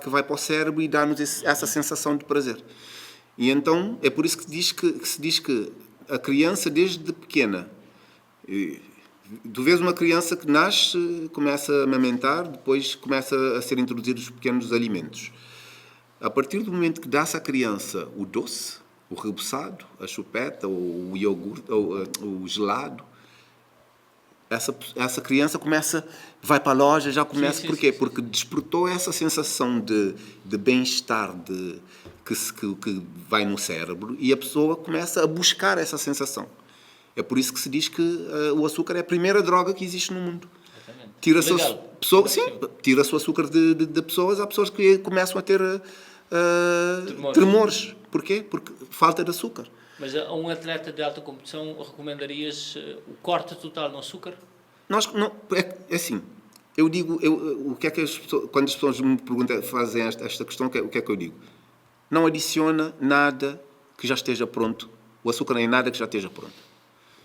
B: que vai para o cérebro e dá-nos essa sensação de prazer. E então é por isso que se diz que a criança, desde pequena, tu vês uma criança que nasce, começa a amamentar, depois começa a ser introduzidos pequenos alimentos. A partir do momento que dá-se à criança o doce, o reboçado, a chupeta, o iogurte, ou o gelado, essa criança vai para a loja, já começa.
A: Sim,
B: Porquê?
A: sim.
B: Porque despertou essa sensação de bem-estar que vai no cérebro e a pessoa começa a buscar essa sensação. É por isso que se diz que o açúcar é a primeira droga que existe no mundo.
A: Exatamente.
B: Tira-se
A: Legal.
B: tira-se o açúcar de pessoas, há pessoas que começam a ter tremores. Porquê? Porque falta de açúcar.
A: Mas a um atleta de alta competição recomendarias o corte total no açúcar?
B: É assim, eu digo, o que é que quando as pessoas me perguntam, fazem esta questão, o que é que eu digo? Não adiciona nada que já esteja pronto, o açúcar em nada que já esteja pronto.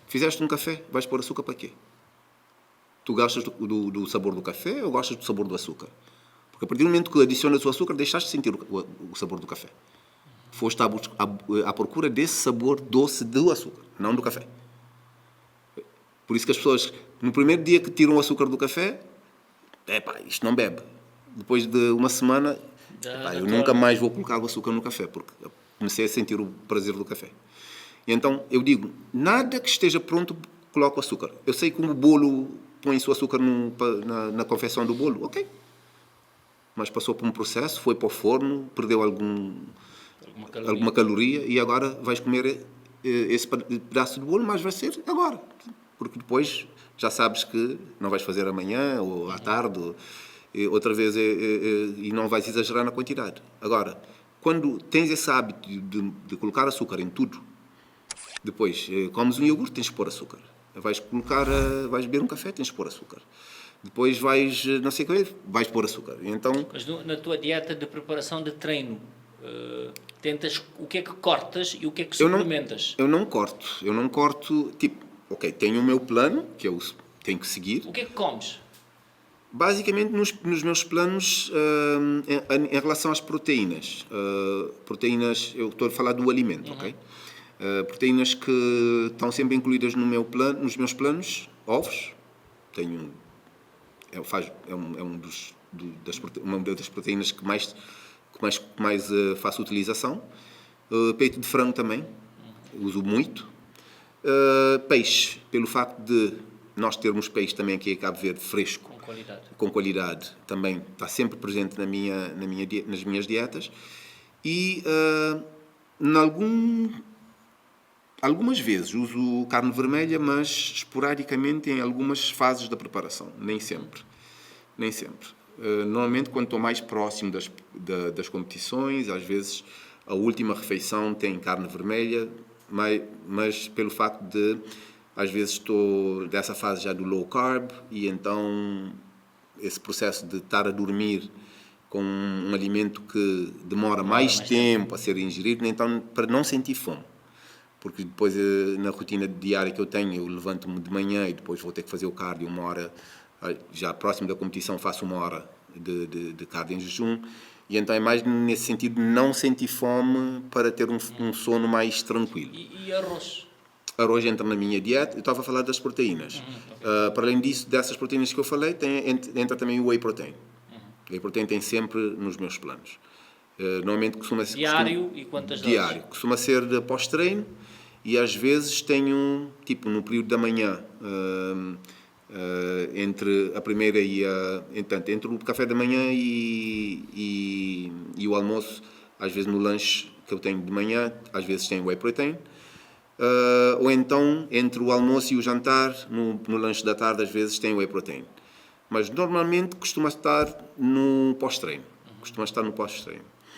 B: Fizeste um café, vais pôr açúcar para quê? Tu gostas do sabor do café ou gostas do sabor do açúcar? Porque a partir do momento que adicionas o açúcar, deixaste de sentir o sabor do café. Foste à procura desse sabor doce do açúcar, não do café. Por isso que as pessoas, no primeiro dia que tiram o açúcar do café, isto não bebe. Depois de uma semana, eu nunca mais vou colocar o açúcar no café, porque comecei a sentir o prazer do café. E então, eu digo, nada que esteja pronto, coloca o açúcar. Eu sei que o bolo põe-se o açúcar na confecção do bolo, ok. Mas passou por um processo, foi para o forno, perdeu alguma caloria e agora vais comer esse pedaço de bolo, mas vai ser agora. Porque depois já sabes que não vais fazer amanhã ou à tarde, outra vez, e não vais exagerar na quantidade. Agora, quando tens esse hábito de colocar açúcar em tudo, depois comes um iogurte, tens de pôr açúcar. Vais beber um café, tens de pôr açúcar. Depois vais, não sei o que, vais pôr açúcar. Então,
A: mas na tua dieta de preparação de treino, tentas, o que é que cortas e o que é que suplementas?
B: Eu não corto, tipo, ok, tenho o meu plano, que eu tenho que seguir.
A: O que é que comes?
B: Basicamente, nos meus planos, em relação às proteínas. Proteínas, eu estou a falar do alimento, ok? Proteínas que estão sempre incluídas nos meus planos, ovos. Tenho uma das proteínas que mais faço utilização. Peito de frango também, uso muito. Peixe, pelo facto de nós termos peixe também aqui em Cabo Verde fresco, com qualidade, também está sempre presente nas minhas dietas. E algumas vezes uso carne vermelha, mas esporadicamente em algumas fases da preparação, nem sempre. Normalmente, quando estou mais próximo das competições, às vezes a última refeição tem carne vermelha, mas pelo facto de, às vezes, estou dessa fase já do low carb e então esse processo de estar a dormir com um alimento que demora mais tempo a ser ingerido, então para não sentir fome. Porque depois, na rotina diária que eu tenho, eu levanto-me de manhã e depois vou ter que fazer o cardio 1 hora, já próximo da competição faço 1 hora de cardio em jejum, e então é mais nesse sentido de não sentir fome para ter um sono mais tranquilo.
A: E arroz?
B: Arroz entra na minha dieta. Eu estava a falar das proteínas. Para além disso, dessas proteínas que eu falei, entra também o whey protein. O whey protein tem sempre nos meus planos. Normalmente costuma ser...
A: Diário e quantas doses?
B: Diário. Costuma ser de pós-treino e às vezes tenho, tipo, no período da manhã, entre a primeira e entre o café da manhã e o almoço, às vezes no lanche que eu tenho de manhã, às vezes tenho whey protein. Ou então, entre o almoço e o jantar, no lanche da tarde, às vezes tem whey protein. Mas normalmente costuma estar no pós-treino.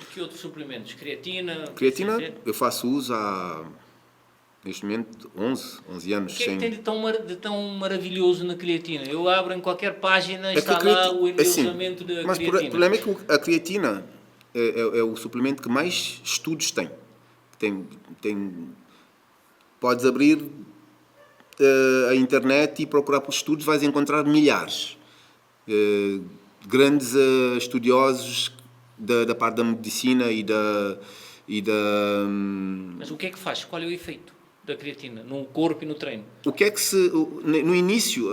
A: E que outros suplementos? Creatina?
B: Creatina, eu faço uso há, neste momento, 11 anos.
A: O que é que tem de tão maravilhoso na creatina? Eu abro em qualquer página e está lá o endeusamento da creatina.
B: Mas o problema é que a creatina é o suplemento que mais estudos tem. Podes abrir a internet e procurar por estudos, vais encontrar milhares. Grandes estudiosos da parte da medicina e da...
A: Mas o que é que faz? Qual é o efeito da creatina no corpo e no treino?
B: O que é que no início,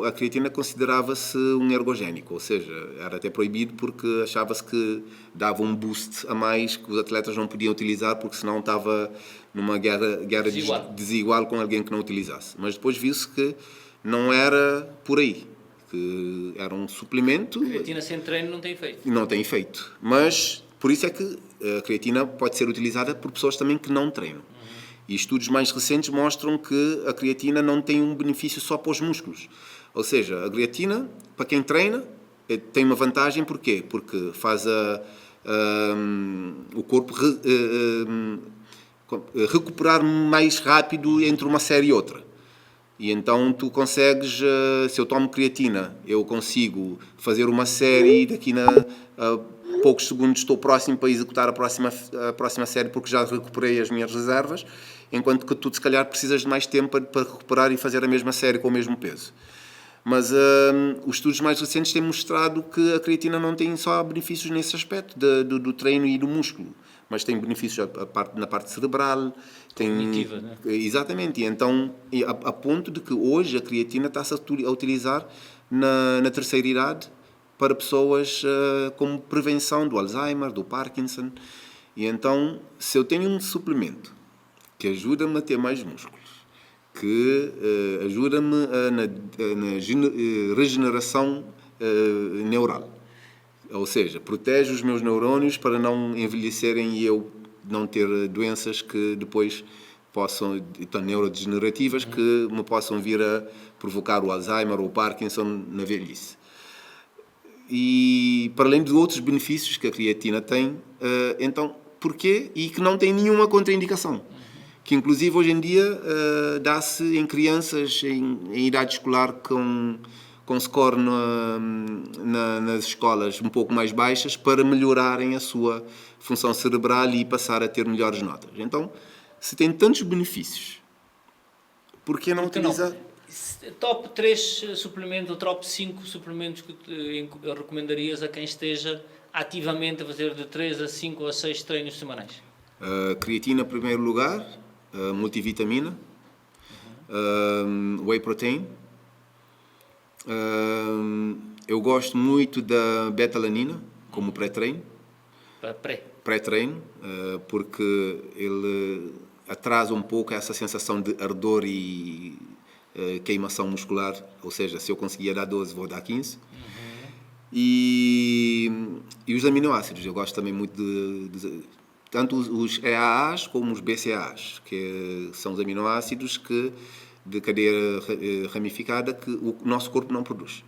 B: a creatina considerava-se um ergogénico, ou seja, era até proibido porque achava-se que dava um boost a mais que os atletas não podiam utilizar porque senão estava numa guerra desigual com alguém que não utilizasse. Mas depois viu-se que não era por aí, que era um suplemento.
A: Creatina sem treino não tem efeito.
B: Não tem efeito. Mas, por isso é que a creatina pode ser utilizada por pessoas também que não treinam. E estudos mais recentes mostram que a creatina não tem um benefício só para os músculos. Ou seja, a creatina, para quem treina, tem uma vantagem. Porquê? Porque faz o corpo recuperar mais rápido entre uma série e outra. E então tu consegues, se eu tomo creatina, eu consigo fazer uma série e daqui a poucos segundos estou próximo para executar a próxima série porque já recuperei as minhas reservas, enquanto que tu se calhar precisas de mais tempo para recuperar e fazer a mesma série com o mesmo peso. Mas os estudos mais recentes têm mostrado que a creatina não tem só benefícios nesse aspecto do treino e do músculo, mas tem benefícios na parte cerebral.
A: Cognitiva, né?
B: Exatamente. E então, a ponto de que hoje a creatina está-se a utilizar na terceira idade para pessoas como prevenção do Alzheimer, do Parkinson. E então, se eu tenho um suplemento que ajuda-me a ter mais músculos, que ajuda-me na regeneração neural, ou seja, protege os meus neurónios para não envelhecerem e eu não ter doenças que depois possam, então, neurodegenerativas, que me possam vir a provocar o Alzheimer ou o Parkinson na velhice. E para além de outros benefícios que a creatina tem, então, porquê? E que não tem nenhuma contraindicação. Que inclusive hoje em dia dá-se em crianças em idade escolar com score nas escolas um pouco mais baixas para melhorarem a sua função cerebral e passar a ter melhores notas. Então, se tem tantos benefícios, por que não utilizar?
A: Top 3 suplementos ou top 5 suplementos que recomendarias a quem esteja ativamente a fazer de 3 a 5 ou a 6 treinos semanais?
B: Creatina em primeiro lugar, multivitamina, whey protein. Eu gosto muito da betalanina como pré-treino. Pré-treino, porque ele atrasa um pouco essa sensação de ardor e queimação muscular. Ou seja, se eu conseguir dar 12, vou dar 15. E os aminoácidos, eu gosto também muito de tanto os EAAs como os BCAAs, que são os aminoácidos de cadeia ramificada que o nosso corpo não produz.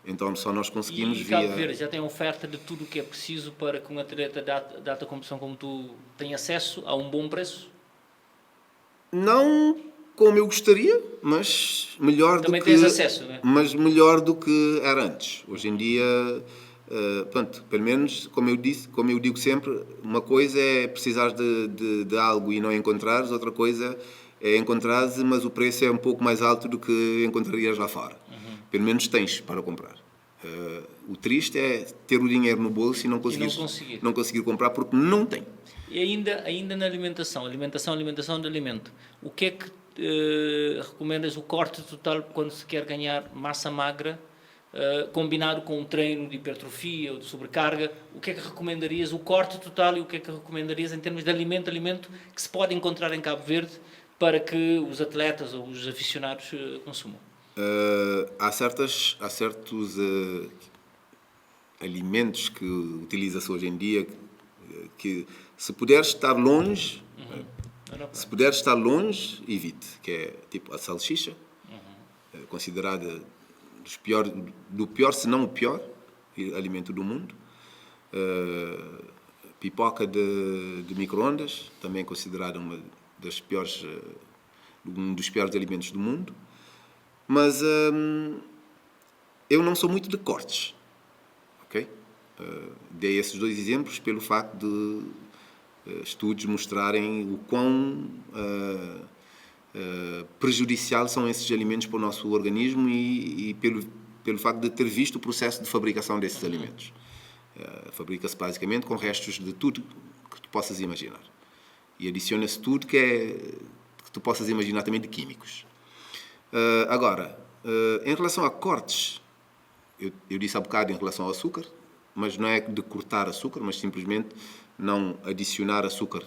B: Então só nós conseguimos
A: via... E Cabo Verde já tem oferta de tudo o que é preciso para que um atleta de alta competição como tu tenha acesso a um bom preço?
B: Não como eu gostaria, mas melhor
A: também
B: do que...
A: tens acesso, não é?
B: Mas melhor do que era antes. Hoje em dia, pronto, pelo menos, como eu digo sempre, uma coisa é precisar de algo e não encontrares, outra coisa é encontrares, mas o preço é um pouco mais alto do que encontrarias lá fora. Pelo menos tens para comprar. O triste é ter o dinheiro no bolso e não conseguir comprar porque não tem.
A: E ainda na alimentação de alimento, o que é que recomendas o corte total quando se quer ganhar massa magra, combinado com um treino de hipertrofia ou de sobrecarga? O que é que recomendarias, o corte total, e o que é que recomendarias em termos de alimento que se pode encontrar em Cabo Verde para que os atletas ou os aficionados consumam?
B: Há certos alimentos que utiliza-se hoje em dia que se puder estar longe, evite, que é tipo a salsicha, considerada do pior, se não o pior alimento do mundo. Pipoca de micro-ondas, também considerada um dos piores alimentos do mundo. Mas eu não sou muito de cortes, ok? Dei esses dois exemplos pelo facto de estudos mostrarem o quão prejudicial são esses alimentos para o nosso organismo e pelo facto de ter visto o processo de fabricação desses alimentos. Fabrica-se basicamente com restos de tudo que tu possas imaginar. E adiciona-se tudo que tu possas imaginar também de químicos. Agora, em relação a cortes, eu disse há bocado em relação ao açúcar, mas não é de cortar açúcar, mas simplesmente não adicionar açúcar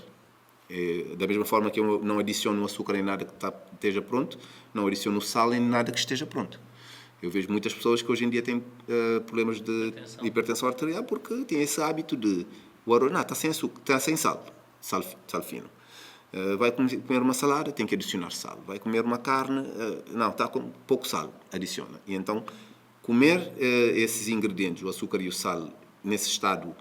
B: Da mesma forma que eu não adiciono açúcar em nada que esteja pronto, não adiciono sal em nada que esteja pronto. Eu vejo muitas pessoas que hoje em dia têm problemas de hipertensão arterial porque têm esse hábito de o arroz, não, está sem açúcar, está sem sal fino. Vai comer uma salada, tem que adicionar sal. Vai comer uma carne, não, está com pouco sal, adiciona. E então, comer esses ingredientes, o açúcar e o sal, nesse estado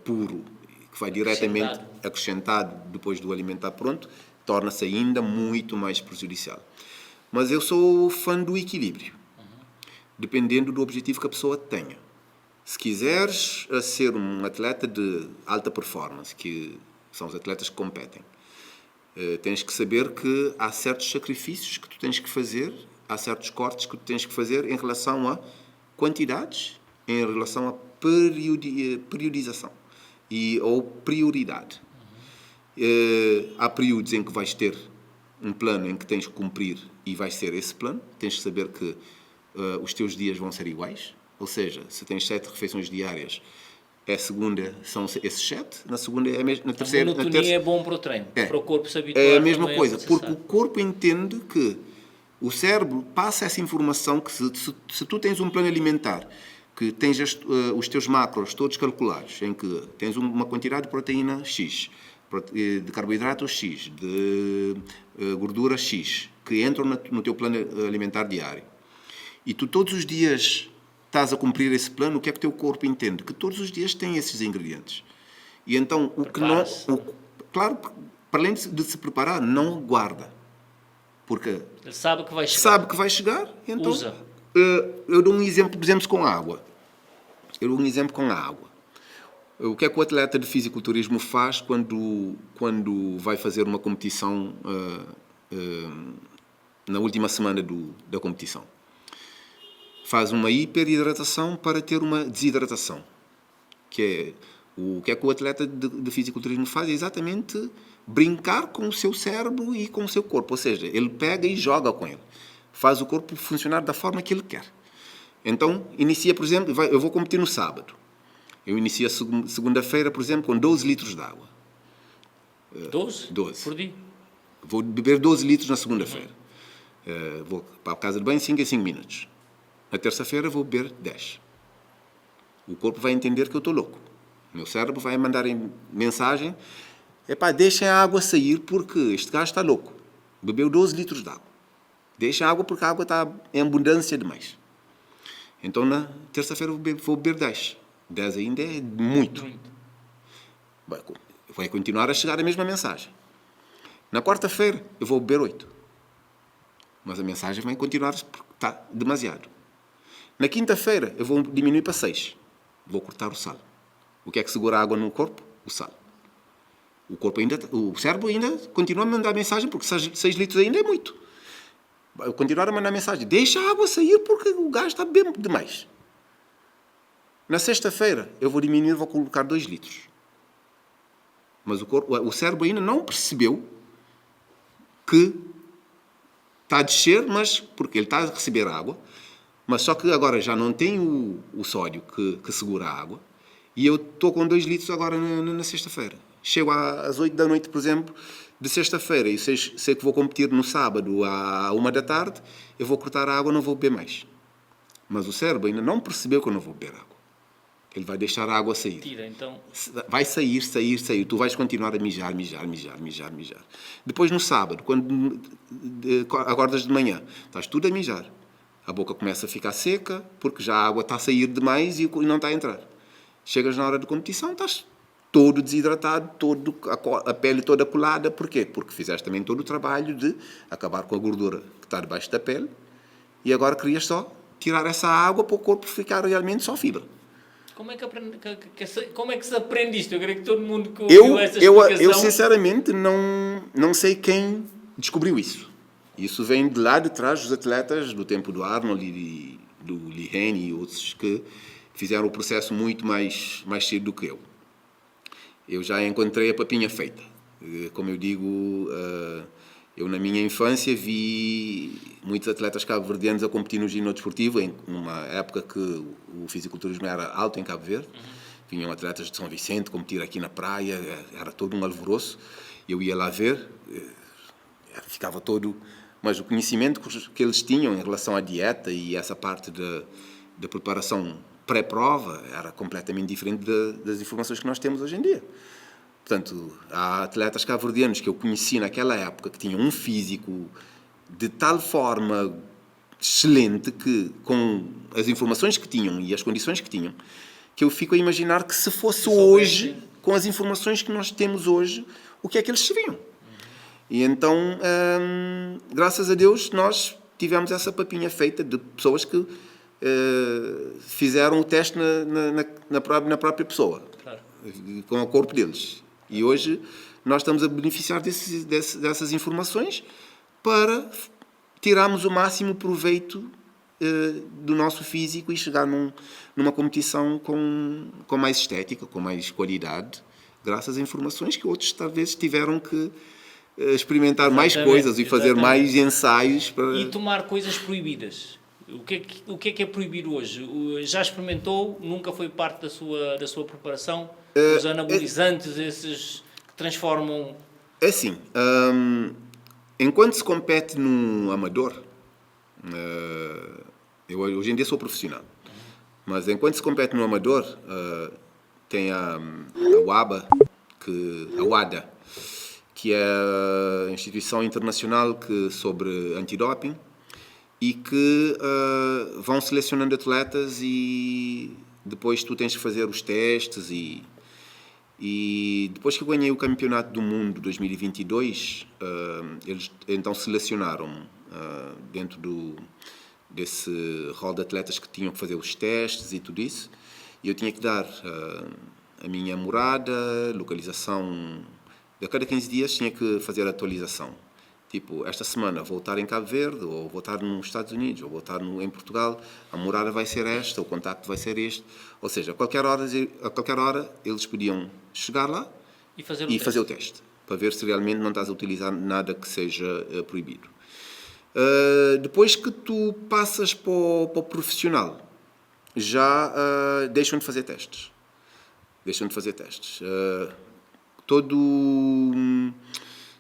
B: puro, que vai diretamente acrescentado depois do alimento estar pronto, torna-se ainda muito mais prejudicial. Mas eu sou fã do equilíbrio, dependendo do objetivo que a pessoa tenha. Se quiseres ser um atleta de alta performance, que são os atletas que competem, tens que saber que há certos sacrifícios que tu tens que fazer, há certos cortes que tu tens que fazer em relação a quantidades, em relação a periodização ou prioridade. Há períodos em que vais ter um plano em que tens que cumprir e vais ser esse plano. Tens que saber que os teus dias vão ser iguais. Ou seja, se tens 7 refeições diárias, segunda são esses 7, na segunda é a mesma, na terceira...
A: A monotonia é bom para o treino, para o corpo se habituar.
B: É a mesma coisa, porque o corpo entende que o cérebro passa essa informação que se tu tens um plano alimentar, que tens os teus macros todos calculados, em que tens uma quantidade de proteína X, de carboidratos X, de gordura X, que entram no teu plano alimentar diário, e tu todos os dias estás a cumprir esse plano, o que é que o teu corpo entende? Que todos os dias tem esses ingredientes. E então, claro, para além de se preparar, não guarda. Porque
A: ele sabe que vai chegar.
B: Sabe que vai chegar, então
A: usa.
B: Eu dou um exemplo, por exemplo, com a água. O que é que o atleta de fisiculturismo faz quando vai fazer uma competição na última semana da competição? Faz uma hiperidratação para ter uma desidratação. O que é que o atleta de fisiculturismo faz? É exatamente brincar com o seu cérebro e com o seu corpo. Ou seja, ele pega e joga com ele. Faz o corpo funcionar da forma que ele quer. Então, inicia, por exemplo, eu vou competir no sábado. Eu inicio a segunda-feira, por exemplo, com 12 litros de água.
A: 12?
B: 12.
A: Por dia?
B: Vou beber 12 litros na segunda-feira. Vou para a casa de banho 5 em 5 minutos. Na terça-feira vou beber 10. O corpo vai entender que eu estou louco. O meu cérebro vai mandar mensagem: deixem a água sair porque este gajo está louco. Bebeu 12 litros de água. Deixa a água porque a água está em abundância demais. Então na terça-feira vou beber 10. 10 ainda é muito. Vai continuar a chegar a mesma mensagem. Na quarta-feira eu vou beber 8. Mas a mensagem vai continuar porque está demasiado. Na quinta-feira eu vou diminuir para 6. Vou cortar o sal. O que é que segura a água no corpo? O sal. O cérebro ainda continua a mandar mensagem porque 6 litros ainda é muito. Vai continuar a mandar mensagem. Deixa a água sair porque o gás está bem demais. Na sexta-feira eu vou diminuir, vou colocar 2 litros. Mas o cérebro ainda não percebeu que está a descer, mas porque ele está a receber água. Mas só que agora já não tem o sódio que segura a água. E eu estou com 2 litros agora na sexta-feira. Chego às 8 da noite, por exemplo, de sexta-feira, e sei que vou competir no sábado à 1 da tarde, eu vou cortar a água, não vou beber mais. Mas o cérebro ainda não percebeu que eu não vou beber água. Ele vai deixar a água sair.
A: Tira, então.
B: Vai sair. Tu vais continuar a mijar. Depois, no sábado, quando acordas de manhã, estás tudo a mijar. A boca começa a ficar seca, porque já a água está a sair demais e não está a entrar. Chegas na hora de competição, estás todo desidratado, a pele toda colada. Porquê? Porque fizeste também todo o trabalho de acabar com a gordura que está debaixo da pele e agora querias só tirar essa água para o corpo ficar realmente só fibra.
A: Como é que se aprende isto? Eu creio que todo mundo que ouviu essa explicação...
B: Eu sinceramente não sei quem descobriu isso. Isso vem de lá de trás dos atletas do tempo do Arnold e do Lihane e outros que fizeram o processo muito mais cedo do que eu. Eu já encontrei a papinha feita. Como eu digo, eu na minha infância vi muitos atletas cabo-verdianos a competir no ginásio desportivo, em uma época que o fisiculturismo era alto em Cabo Verde. Vinham atletas de São Vicente competir aqui na praia, era todo um alvoroço. Eu ia lá ver, ficava todo... Mas o conhecimento que eles tinham em relação à dieta e essa parte da preparação pré-prova era completamente diferente das informações que nós temos hoje em dia. Portanto, há atletas cabo-verdianos que eu conheci naquela época que tinham um físico de tal forma excelente que, com as informações que tinham e as condições que tinham, que eu fico a imaginar que se fosse hoje, com as informações que nós temos hoje, o que é que eles seriam. E então, graças a Deus, nós tivemos essa papinha feita de pessoas que fizeram o teste na própria pessoa, claro, com o corpo deles. E hoje nós estamos a beneficiar dessas informações para tirarmos o máximo proveito do nosso físico e chegar numa competição com mais estética, com mais qualidade, graças a informações que outros talvez tiveram que experimentar mais coisas e fazer mais ensaios para...
A: E tomar coisas proibidas. O que é proibido hoje? Já experimentou? Nunca foi parte da sua preparação? Os anabolizantes, esses que transformam...
B: É assim, enquanto se compete no amador, eu hoje em dia sou profissional, mas enquanto se compete no amador, tem a WADA, que é a instituição internacional sobre antidoping, e que vão selecionando atletas e depois tu tens que fazer os testes e depois que eu ganhei o Campeonato do Mundo 2022, eles então selecionaram dentro desse rol de atletas que tinham que fazer os testes e tudo isso, e eu tinha que dar a minha morada, localização. A cada 15 dias tinha que fazer a atualização. Tipo, esta semana vou estar em Cabo Verde, ou vou estar nos Estados Unidos, ou vou estar em Portugal, a morada vai ser esta, o contacto vai ser este. Ou seja, a qualquer hora eles podiam chegar lá e fazer o teste, para ver se realmente não estás a utilizar nada que seja proibido. Depois que tu passas para o profissional, já deixam de fazer testes.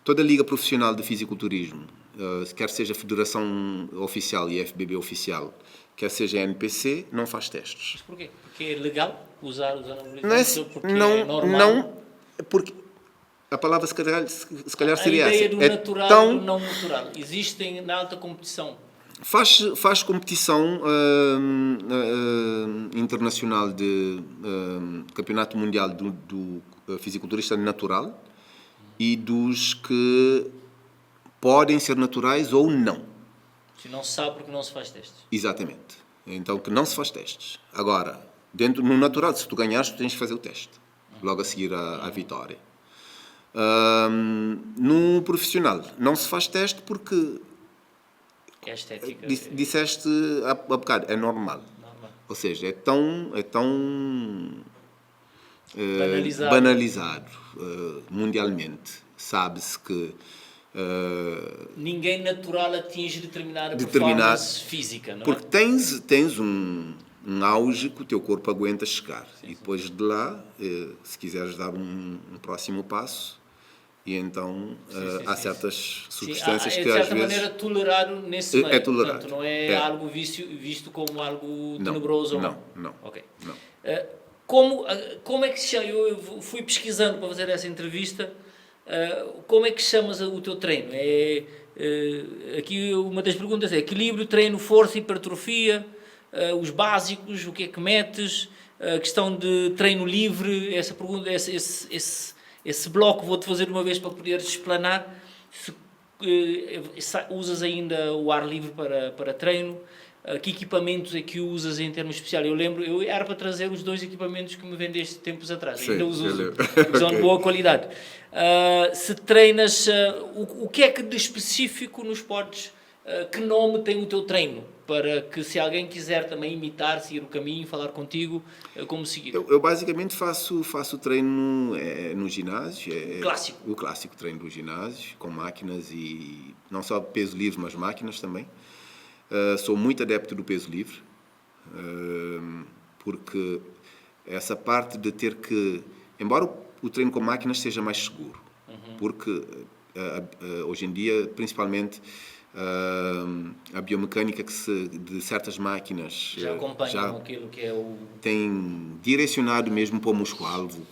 B: Toda a liga profissional de fisiculturismo, quer seja a Federação Oficial e a FBB Oficial, quer seja a NPC, não faz testes.
A: Mas porquê? Porque é legal usar os anabolizantes?
B: Não é assim,
A: porque é normal?
B: Porque a palavra se calhar seria
A: essa. A ideia
B: essa.
A: do natural e do não natural. Existem na alta competição.
B: Faz competição internacional de campeonato mundial do fisiculturista natural e dos que podem ser naturais ou não.
A: Se não se sabe porque não se faz testes.
B: Exatamente. Então, que não se faz testes. Agora, no natural, se tu ganhares, tu tens de fazer o teste. Logo a seguir à vitória. No profissional, não se faz teste porque...
A: É estética.
B: Disseste há bocado, é normal. Ou seja, é tão banalizado mundialmente. Sabe-se que
A: ninguém natural atinge determinada performance física, não é?
B: Porque tens um auge que o teu corpo aguenta chegar. Sim. E depois de lá, se quiseres dar um próximo passo, e então há certas substâncias que às vezes...
A: de certa maneira tolerado nesse meio.
B: É tolerado.
A: Portanto, não é algo visto como algo tenebroso ou não?
B: Não.
A: Ok. Não. Como é que se chama? Eu fui pesquisando para fazer essa entrevista. Como é que chamas o teu treino? Aqui uma das perguntas é equilíbrio, treino, força, hipertrofia, os básicos, o que é que metes, a questão de treino livre, essa pergunta, esse bloco vou-te fazer uma vez para poderes explanar. Se usas ainda o ar livre para treino, que equipamentos é que usas em termos especiais? Eu era para trazer os 2 equipamentos que me vendeste tempos atrás, ainda os uso, são de boa qualidade. Se treinas, o que é que de específico nos podes, que nome tem o teu treino? Para que se alguém quiser também imitar, seguir o caminho, falar contigo, como seguir?
B: Eu basicamente faço treino no ginásio.
A: Clássico.
B: O clássico treino do ginásio, com máquinas e não só peso livre, mas máquinas também. Sou muito adepto do peso livre, porque essa parte de ter que... Embora o treino com máquinas seja mais seguro, porque hoje em dia, principalmente, a biomecânica de certas máquinas
A: Já acompanham aquilo que é o...
B: tem direcionado mesmo para o músculo-alvo,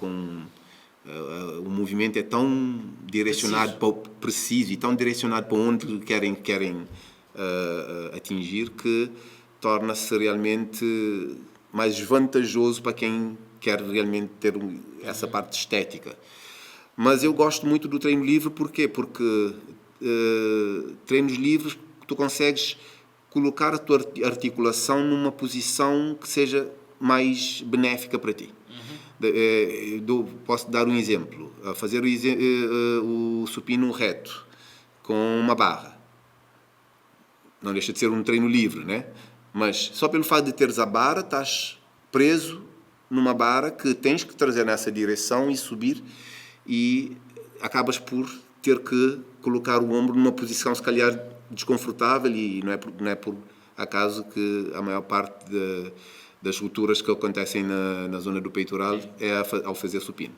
B: o movimento é tão direcionado, preciso e tão direcionado para onde querem atingir, que torna-se realmente mais vantajoso para quem quer realmente ter essa parte estética. Mas eu gosto muito do treino livre, porquê? Porque treinos livres tu consegues colocar a tua articulação numa posição que seja mais benéfica para ti. Posso dar um exemplo. Fazer o supino reto com uma barra. Não deixa de ser um treino livre, né? Mas só pelo fato de teres a barra, estás preso numa barra que tens que trazer nessa direção e subir, e acabas por ter que colocar o ombro numa posição, se calhar, desconfortável, e não é por acaso que a maior parte das rupturas que acontecem na zona do peitoral é ao fazer supino.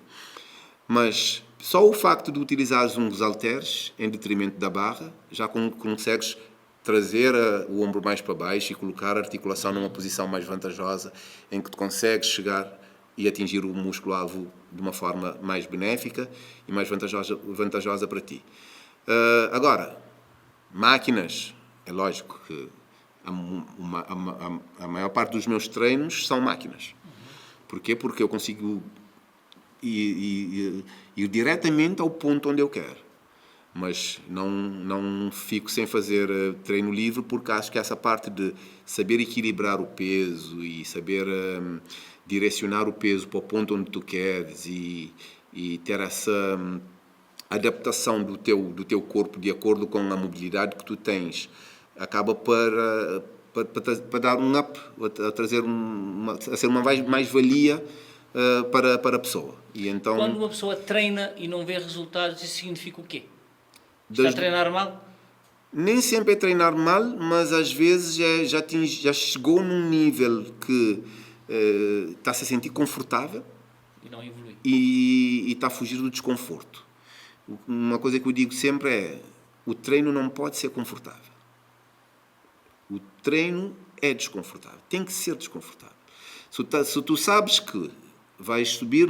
B: Mas só o facto de utilizares uns halteres em detrimento da barra, já consegues trazer o ombro mais para baixo e colocar a articulação numa posição mais vantajosa, em que tu consegues chegar e atingir o músculo-alvo de uma forma mais benéfica e mais vantajosa para ti. Agora, máquinas, é lógico que a maior parte dos meus treinos são máquinas. Porquê? Porque eu consigo ir diretamente ao ponto onde eu quero. Mas não fico sem fazer treino livre, porque acho que essa parte de saber equilibrar o peso e saber direcionar o peso para o ponto onde tu queres e ter essa adaptação do teu corpo de acordo com a mobilidade que tu tens, acaba para dar um up, a ser uma mais-valia para a pessoa. E então,
A: quando uma pessoa treina e não vê resultados, isso significa o quê? Está a treinar mal?
B: Nem sempre é treinar mal, mas às vezes já chegou num nível que está-se a sentir confortável
A: E não evolui.
B: E está a fugir do desconforto. Uma coisa que eu digo sempre é: o treino não pode ser confortável. O treino é desconfortável. Tem que ser desconfortável. Se tu sabes que vais subir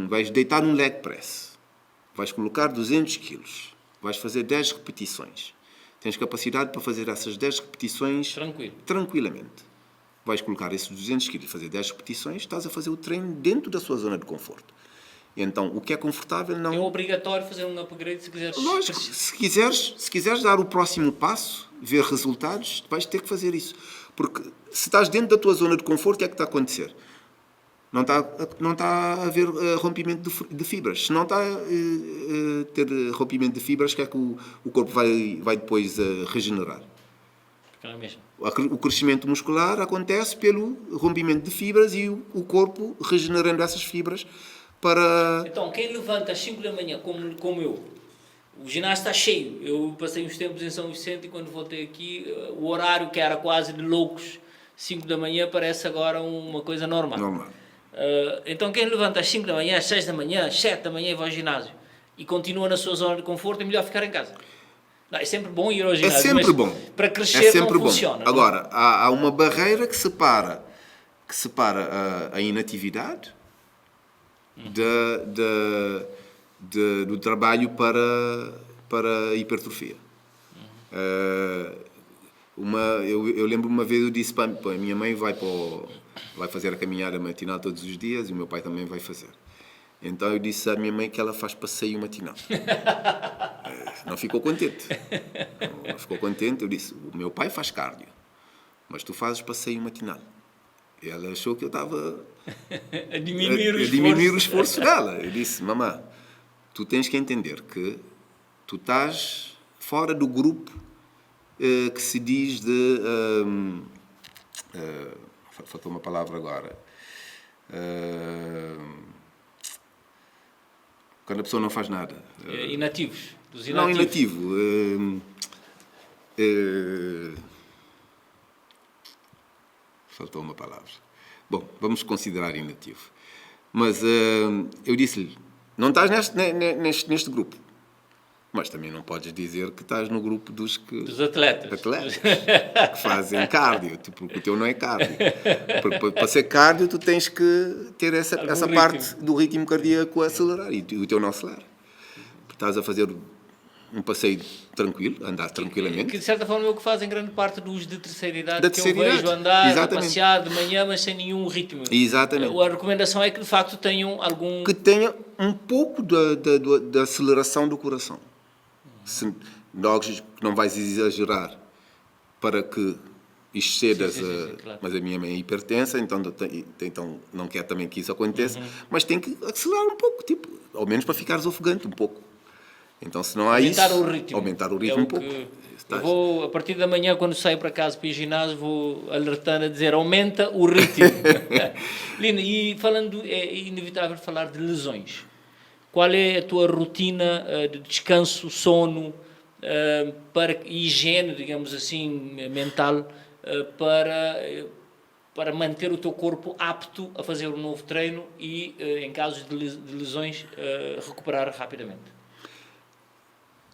B: vais deitar num leg press, vais colocar 200 quilos, vais fazer 10 repetições. Tens capacidade para fazer essas 10 repetições tranquilamente. Vais colocar esses 200 quilos e fazer 10 repetições, estás a fazer o treino dentro da sua zona de conforto. Então, o que é confortável não...
A: É obrigatório fazer um upgrade se quiseres...
B: Lógico, se quiseres dar o próximo passo, ver resultados, vais ter que fazer isso. Porque se estás dentro da tua zona de conforto, o que é que está a acontecer? Não está a haver rompimento de fibras. Se não está a ter rompimento de fibras, o que é que o corpo vai depois regenerar?
A: É mesmo.
B: O crescimento muscular acontece pelo rompimento de fibras e o corpo regenerando essas fibras para...
A: Então, quem levanta às 5 da manhã, como eu, o ginásio está cheio. Eu passei uns tempos em São Vicente e quando voltei aqui, o horário que era quase de loucos, 5 da manhã, parece agora uma coisa normal. Então, quem levanta às 5 da manhã, às 6 da manhã, às 7 da manhã e vai ao ginásio e continua na sua zona de conforto, é melhor ficar em casa. Não, é sempre bom ir ao ginásio,
B: é sempre bom.
A: Para crescer não funciona.
B: Agora, há uma barreira que separa a inatividade do trabalho para a hipertrofia. Eu lembro uma vez, eu disse para a minha mãe vai fazer a caminhada matinal todos os dias e o meu pai também vai fazer. Então eu disse à minha mãe que ela faz passeio matinal. Não ficou contente. Não ficou contente. Eu disse: o meu pai faz cardio, mas tu fazes passeio matinal. E ela achou que eu estava
A: a diminuir
B: o esforço dela. Eu disse: mamã, tu tens que entender que tu estás fora do grupo que se diz de... faltou uma palavra agora. Quando a pessoa não faz nada.
A: Inativos. Dos inativos.
B: Não, inativo. Faltou uma palavra. Bom, vamos considerar inativo. Mas eu disse-lhe: Não estás neste grupo. Mas também não podes dizer que estás no grupo dos
A: atletas.
B: Que fazem cardio, porque o teu não é cardio. Porque para ser cardio tu tens que ter essa parte do ritmo cardíaco a acelerar e o teu não acelera. Estás a fazer um passeio tranquilo, andar tranquilamente.
A: Que de certa forma é o que fazem grande parte dos de terceira idade, eu vejo andar, a passear de manhã, mas sem nenhum ritmo.
B: Exatamente.
A: A recomendação é que de facto tenham algum...
B: Que tenha um pouco da aceleração do coração. Se não vais exagerar para que excedas, claro. Mas a minha mãe é hipertensa, então não quer também que isso aconteça, mas tem que acelerar um pouco, tipo, ao menos para ficares ofegante um pouco. Então, se não há aumentar o ritmo um pouco.
A: Eu vou, a partir da manhã, quando saio para casa para ir ao ginásio, vou alertando a dizer, aumenta o ritmo. Lino, e falando, é inevitável falar de lesões. Qual é a tua rotina de descanso, sono, para higiene, digamos assim, mental, para manter o teu corpo apto a fazer um novo treino e, em casos de lesões, recuperar rapidamente?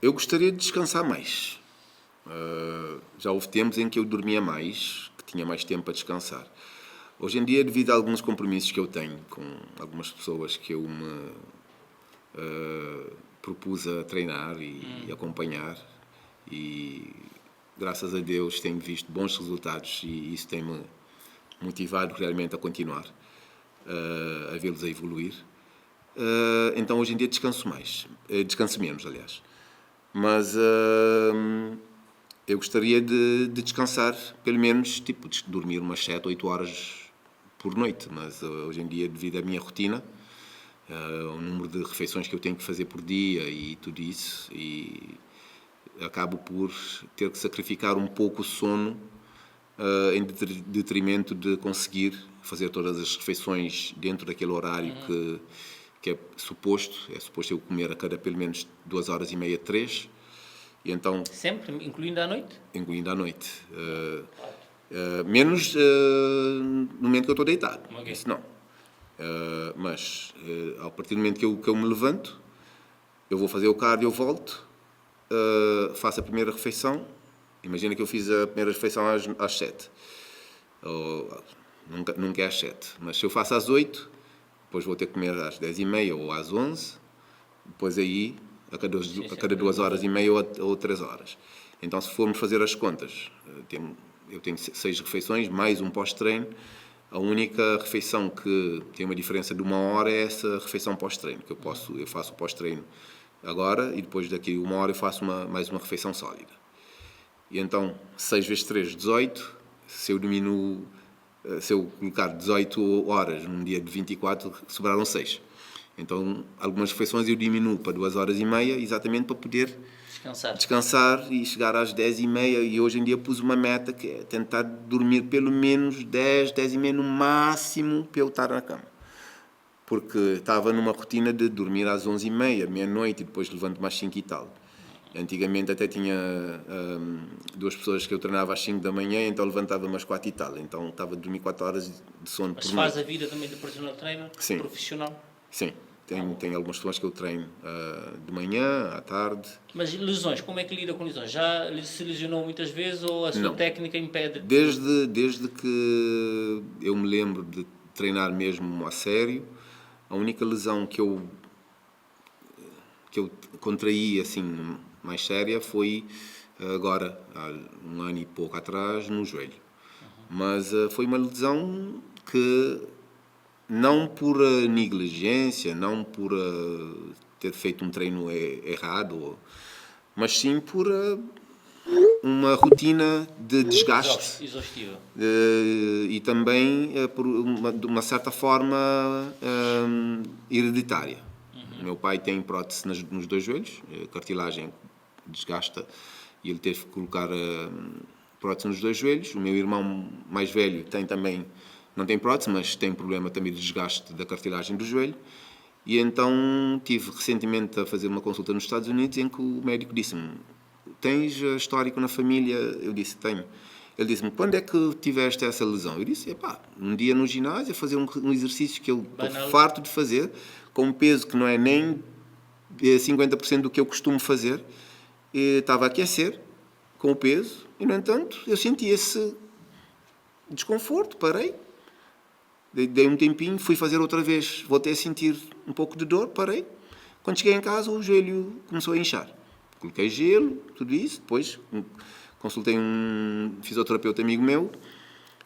B: Eu gostaria de descansar mais. Já houve tempos em que eu dormia mais, que tinha mais tempo para descansar. Hoje em dia, devido a alguns compromissos que eu tenho com algumas pessoas que eu me propus a treinar e acompanhar, e graças a Deus tenho visto bons resultados e isso tem-me motivado realmente a continuar a vê-los a evoluir. Então hoje em dia descanso menos, aliás. Mas eu gostaria de descansar pelo menos, tipo, de dormir umas 7, 8 horas por noite, mas hoje em dia, devido à minha rotina, o número de refeições que eu tenho que fazer por dia e tudo isso, e acabo por ter que sacrificar um pouco o sono em detrimento de conseguir fazer todas as refeições dentro daquele horário que é suposto eu comer a cada pelo menos 2 horas e meia, 3. E então,
A: sempre, incluindo à noite?
B: Incluindo à noite. Menos no momento que eu estou deitado. Okay. Isso não. Mas, a partir do momento que eu me levanto, eu vou fazer o cardio, eu volto, faço a primeira refeição. Imagina que eu fiz a primeira refeição às 7. Nunca é às 7. Mas se eu faço às 8, depois vou ter que comer às 10h30 ou às 11. Depois aí, a cada 2 horas e meia ou 3 horas. Então, se formos fazer as contas, eu tenho 6 refeições, mais um pós-treino. A única refeição que tem uma diferença de 1 hora é essa refeição pós-treino, que eu faço o pós-treino agora e depois daqui 1 hora eu faço mais uma refeição sólida. E então, 6 vezes 3, 18. Se eu colocar 18 horas num dia de 24, sobraram 6. Então, algumas refeições eu diminuo para 2 horas e meia, exatamente para poder descansar e chegar às 10h30. E hoje em dia pus uma meta que é tentar dormir pelo menos 10h30 no máximo para eu estar na cama. Porque estava numa rotina de dormir às 11h30, meia-noite, e depois levanto-me às 5 e tal. Antigamente até tinha 2 pessoas que eu treinava às 5 da manhã, então levantava-me às 4 e tal. Então estava a dormir 4 horas de sono por noite.
A: Mas faz a vida também de personal trainer? Sim. Profissional?
B: Sim. Tem algumas pessoas que eu treino de manhã, à tarde.
A: Mas lesões, como é que lida com lesões? Já se lesionou muitas vezes ou a sua técnica impede?
B: Desde que eu me lembro de treinar mesmo a sério, a única lesão que eu contraí assim mais séria foi agora, há 1 ano e pouco atrás, no joelho. Mas foi uma lesão que, não por negligência, não por ter feito um treino errado, mas sim por uma rotina de desgaste.
A: Exaustiva.
B: E também por de uma certa forma hereditária. Meu pai tem prótese nos 2 joelhos, a cartilagem desgasta e ele teve que colocar prótese nos 2 joelhos. O meu irmão mais velho não tem prótese, mas tem problema também de desgaste da cartilagem do joelho. E então tive recentemente a fazer uma consulta nos Estados Unidos em que o médico disse-me: tens histórico na família? Eu disse: tenho. Ele disse-me: quando é que tiveste essa lesão? Eu disse: um dia no ginásio, a fazer um exercício que eu estou farto de fazer, com um peso que não é nem 50% do que eu costumo fazer. E estava a aquecer com o peso e, no entanto, eu senti esse desconforto, parei. Dei um tempinho, fui fazer outra vez, voltei a sentir um pouco de dor, parei. Quando cheguei em casa, o joelho começou a inchar. Coloquei gelo, tudo isso, depois consultei um fisioterapeuta amigo meu,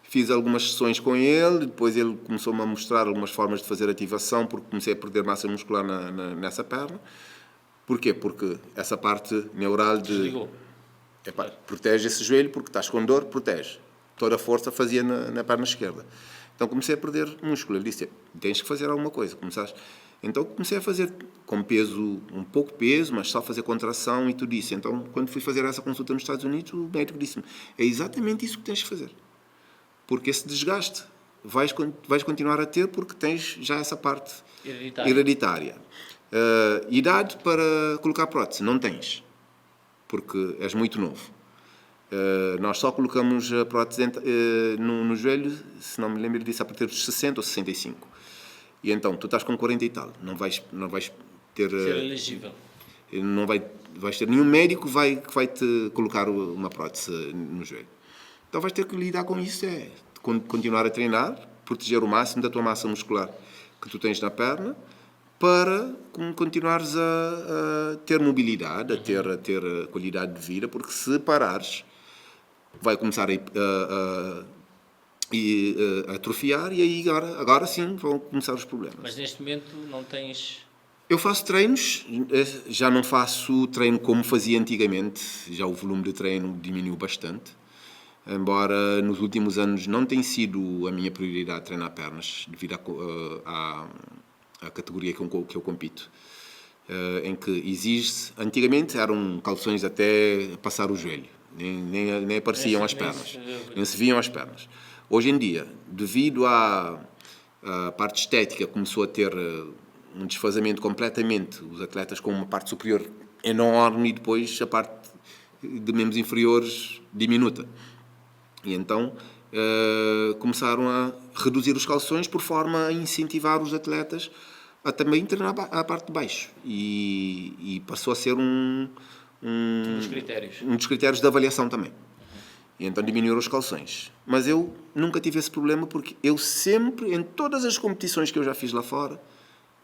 B: fiz algumas sessões com ele, depois ele começou-me a mostrar algumas formas de fazer ativação, porque comecei a perder massa muscular nessa perna. Porquê? Porque essa parte neural protege esse joelho, porque estás com dor, protege. Toda a força fazia na perna esquerda. Então comecei a perder músculo. Ele disse, tens que fazer alguma coisa. Então comecei a fazer com peso, um pouco peso, mas só fazer contração e tudo isso. Então, quando fui fazer essa consulta nos Estados Unidos, o médico disse-me, é exatamente isso que tens que fazer. Porque esse desgaste vais continuar a ter porque tens já essa parte hereditária. Idade para colocar prótese? Não tens. Porque és muito novo. Nós só colocamos a prótese no joelho, se não me lembro disso, a partir dos 60 ou 65. E então, tu estás com 40 e tal, não vais ter...
A: Ser elegível.
B: Não vais ter nenhum médico que vai te colocar uma prótese no joelho. Então vais ter que lidar com isso, continuar a treinar, proteger o máximo da tua massa muscular que tu tens na perna, para continuares a ter mobilidade, a ter qualidade de vida, porque se parares, vai começar a atrofiar e aí agora sim vão começar os problemas.
A: Mas neste momento não tens...
B: Eu faço treinos, já não faço treino como fazia antigamente, já o volume de treino diminuiu bastante, embora nos últimos anos não tenha sido a minha prioridade treinar pernas, devido à categoria que eu compito, em que exige-se, antigamente eram calções até passar o joelho, nem apareciam as pernas, nem se viam as pernas. Hoje em dia, devido à parte estética, começou a ter um desfazamento completamente, os atletas com uma parte superior enorme e depois a parte de membros inferiores diminuta. E então começaram a reduzir os calções por forma a incentivar os atletas a também treinar a parte de baixo. E passou a ser um dos critérios de avaliação também. E então diminuíram os calções. Mas eu nunca tive esse problema porque eu sempre, em todas as competições que eu já fiz lá fora,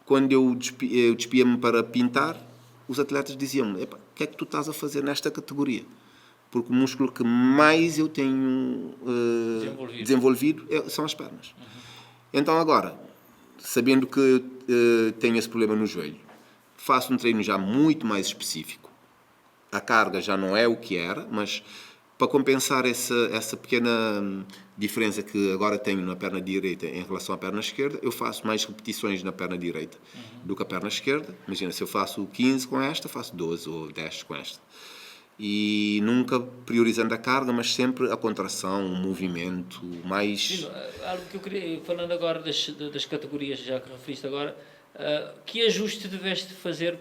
B: quando eu despia-me para pintar, os atletas diziam-me, o que é que tu estás a fazer nesta categoria? Porque o músculo que mais eu tenho desenvolvido são as pernas. Então agora, sabendo que tenho esse problema no joelho, faço um treino já muito mais específico. A carga já não é o que era, mas para compensar essa pequena diferença que agora tenho na perna direita em relação à perna esquerda, eu faço mais repetições na perna direita do que a perna esquerda. Imagina, se eu faço 15 com esta, faço 12 ou 10 com esta. E nunca priorizando a carga, mas sempre a contração, o movimento, mais...
A: Sim, algo que eu queria, falando agora das categorias, já que referiste agora, que ajuste tiveste de fazer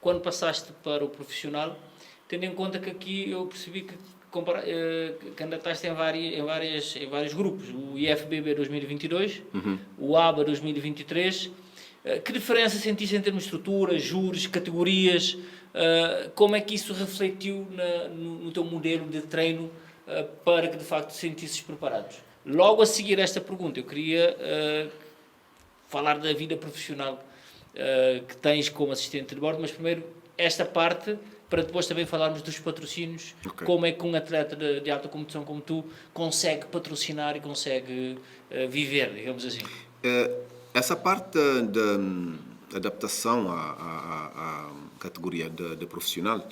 A: quando passaste para o profissional, tendo em conta que aqui eu percebi que candidataste em vários grupos, o IFBB 2022, o ABA 2023, que diferença sentiste em termos de estrutura, juros, categorias, como é que isso refletiu no teu modelo de treino para que de facto te sentisses preparados? Logo a seguir esta pergunta, eu queria falar da vida profissional que tens como assistente de bordo, mas primeiro esta parte, para depois também falarmos dos patrocínios, okay. Como é que um atleta de alta competição como tu consegue patrocinar e consegue viver, digamos assim.
B: Essa parte da adaptação à categoria de profissional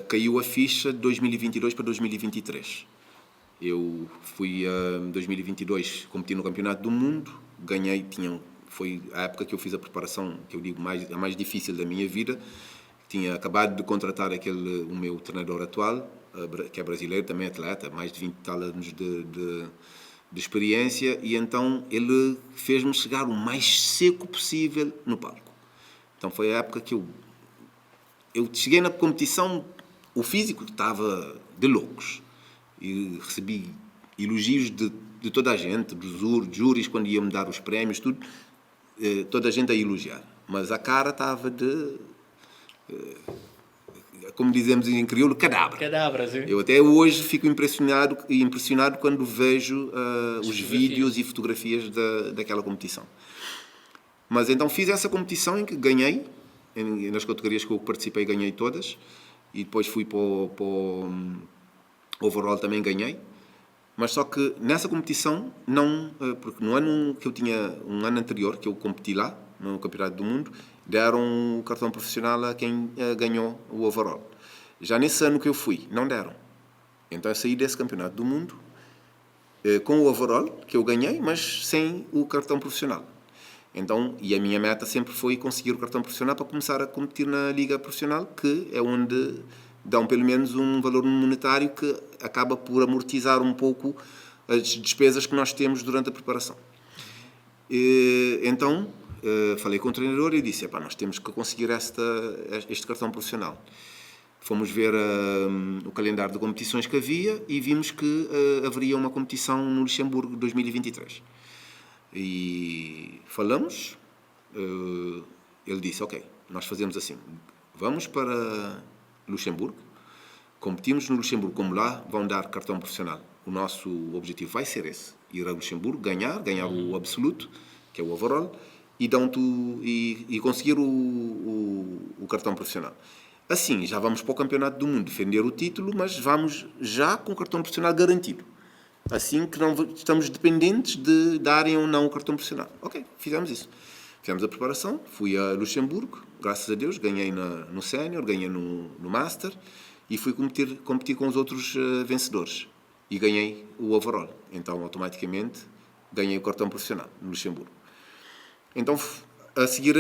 B: caiu a ficha de 2022 para 2023. Eu fui em 2022 competir no Campeonato do Mundo, ganhei, foi a época que eu fiz a preparação, que eu digo a mais difícil da minha vida. Tinha acabado de contratar o meu treinador atual, que é brasileiro, também atleta, mais de 20 anos de experiência, e então ele fez-me chegar o mais seco possível no palco. Então foi a época que eu cheguei na competição, o físico estava de loucos, e recebi elogios de toda a gente, dos júris, quando iam-me dar os prémios, tudo. toda a gente a elogiar. Mas a cara estava de, como dizemos em crioulo, cadabra.
A: Cadabra, sim.
B: Eu até hoje fico impressionado quando vejo os vídeos e fotografias daquela competição. Mas então fiz essa competição em que ganhei, nas categorias que eu participei ganhei todas, e depois fui para o overall também ganhei. Mas só que nessa competição, porque no ano que eu tinha, um ano anterior, que eu competi lá, no Campeonato do Mundo, deram o cartão profissional a quem ganhou o overall. Já nesse ano que eu fui, não deram. Então eu saí desse Campeonato do Mundo com o overall, que eu ganhei, mas sem o cartão profissional. Então, e a minha meta sempre foi conseguir o cartão profissional para começar a competir na Liga Profissional, que é onde dão pelo menos um valor monetário que acaba por amortizar um pouco as despesas que nós temos durante a preparação. Então, falei com o treinador e disse, nós temos que conseguir este cartão profissional. Fomos ver o calendário de competições que havia e vimos que haveria uma competição no Luxemburgo 2023. E falamos, ele disse, ok, nós fazemos assim, vamos para Luxemburgo, competimos no Luxemburgo, como lá vão dar cartão profissional. O nosso objetivo vai ser esse, ir a Luxemburgo, ganhar o absoluto, que é o overall, e conseguir o cartão profissional. Assim, já vamos para o Campeonato do Mundo defender o título, mas vamos já com o cartão profissional garantido. Assim que não estamos dependentes de darem ou não o cartão profissional. Ok, fizemos isso. Fizemos a preparação, fui a Luxemburgo, graças a Deus, ganhei no Sénior, ganhei no Master e fui competir com os outros vencedores. E ganhei o overall. Então, automaticamente, ganhei o cartão profissional no Luxemburgo. Então, a seguir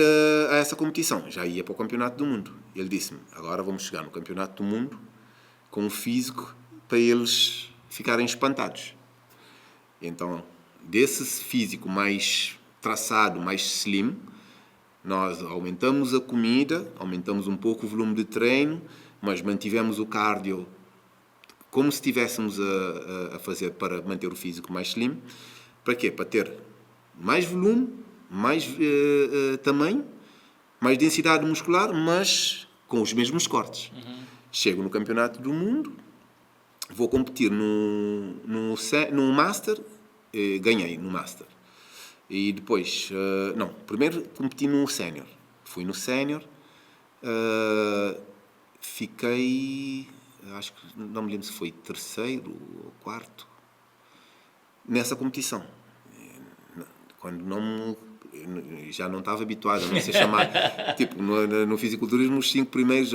B: a essa competição, já ia para o Campeonato do Mundo. Ele disse-me, agora vamos chegar no Campeonato do Mundo com um físico para eles ficarem espantados. Então, desse físico mais traçado, mais slim, nós aumentamos a comida, aumentamos um pouco o volume de treino, mas mantivemos o cardio como se estivéssemos a fazer para manter o físico mais slim. Para quê? Para ter mais volume, mais tamanho, mais densidade muscular, mas com os mesmos cortes. Chego no Campeonato do Mundo, vou competir no Master, ganhei no Master. E depois, primeiro competi no Sénior. Fui no Sénior, fiquei, acho que não me lembro se foi terceiro ou quarto, nessa competição. Quando já não estava habituado a não ser chamado, tipo, no fisiculturismo os 5 primeiros,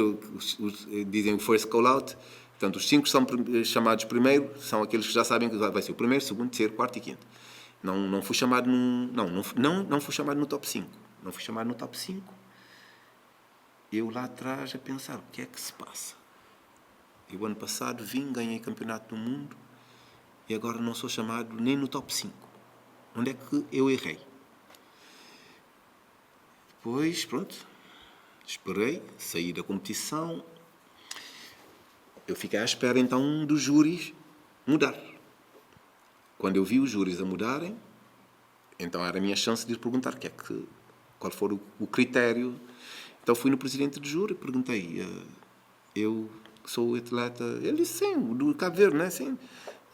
B: dizem o first call out. Portanto, os 5 que são chamados primeiro são aqueles que já sabem que vai ser o primeiro, segundo, terceiro, quarto e quinto. Não fui chamado não fui chamado no top 5. Não fui chamado no top 5. Eu lá atrás a pensar, o que é que se passa? Eu ano passado ganhei Campeonato do Mundo e agora não sou chamado nem no top 5. Onde é que eu errei? Depois, pronto, esperei, saí da competição. Eu fiquei à espera, então, dos júris mudar. Quando eu vi os júris a mudarem, então era a minha chance de lhes perguntar qual for o critério. Então fui no presidente do júri e perguntei, eu sou atleta. Ele disse, sim, do Cabo Verde, não é? Sim.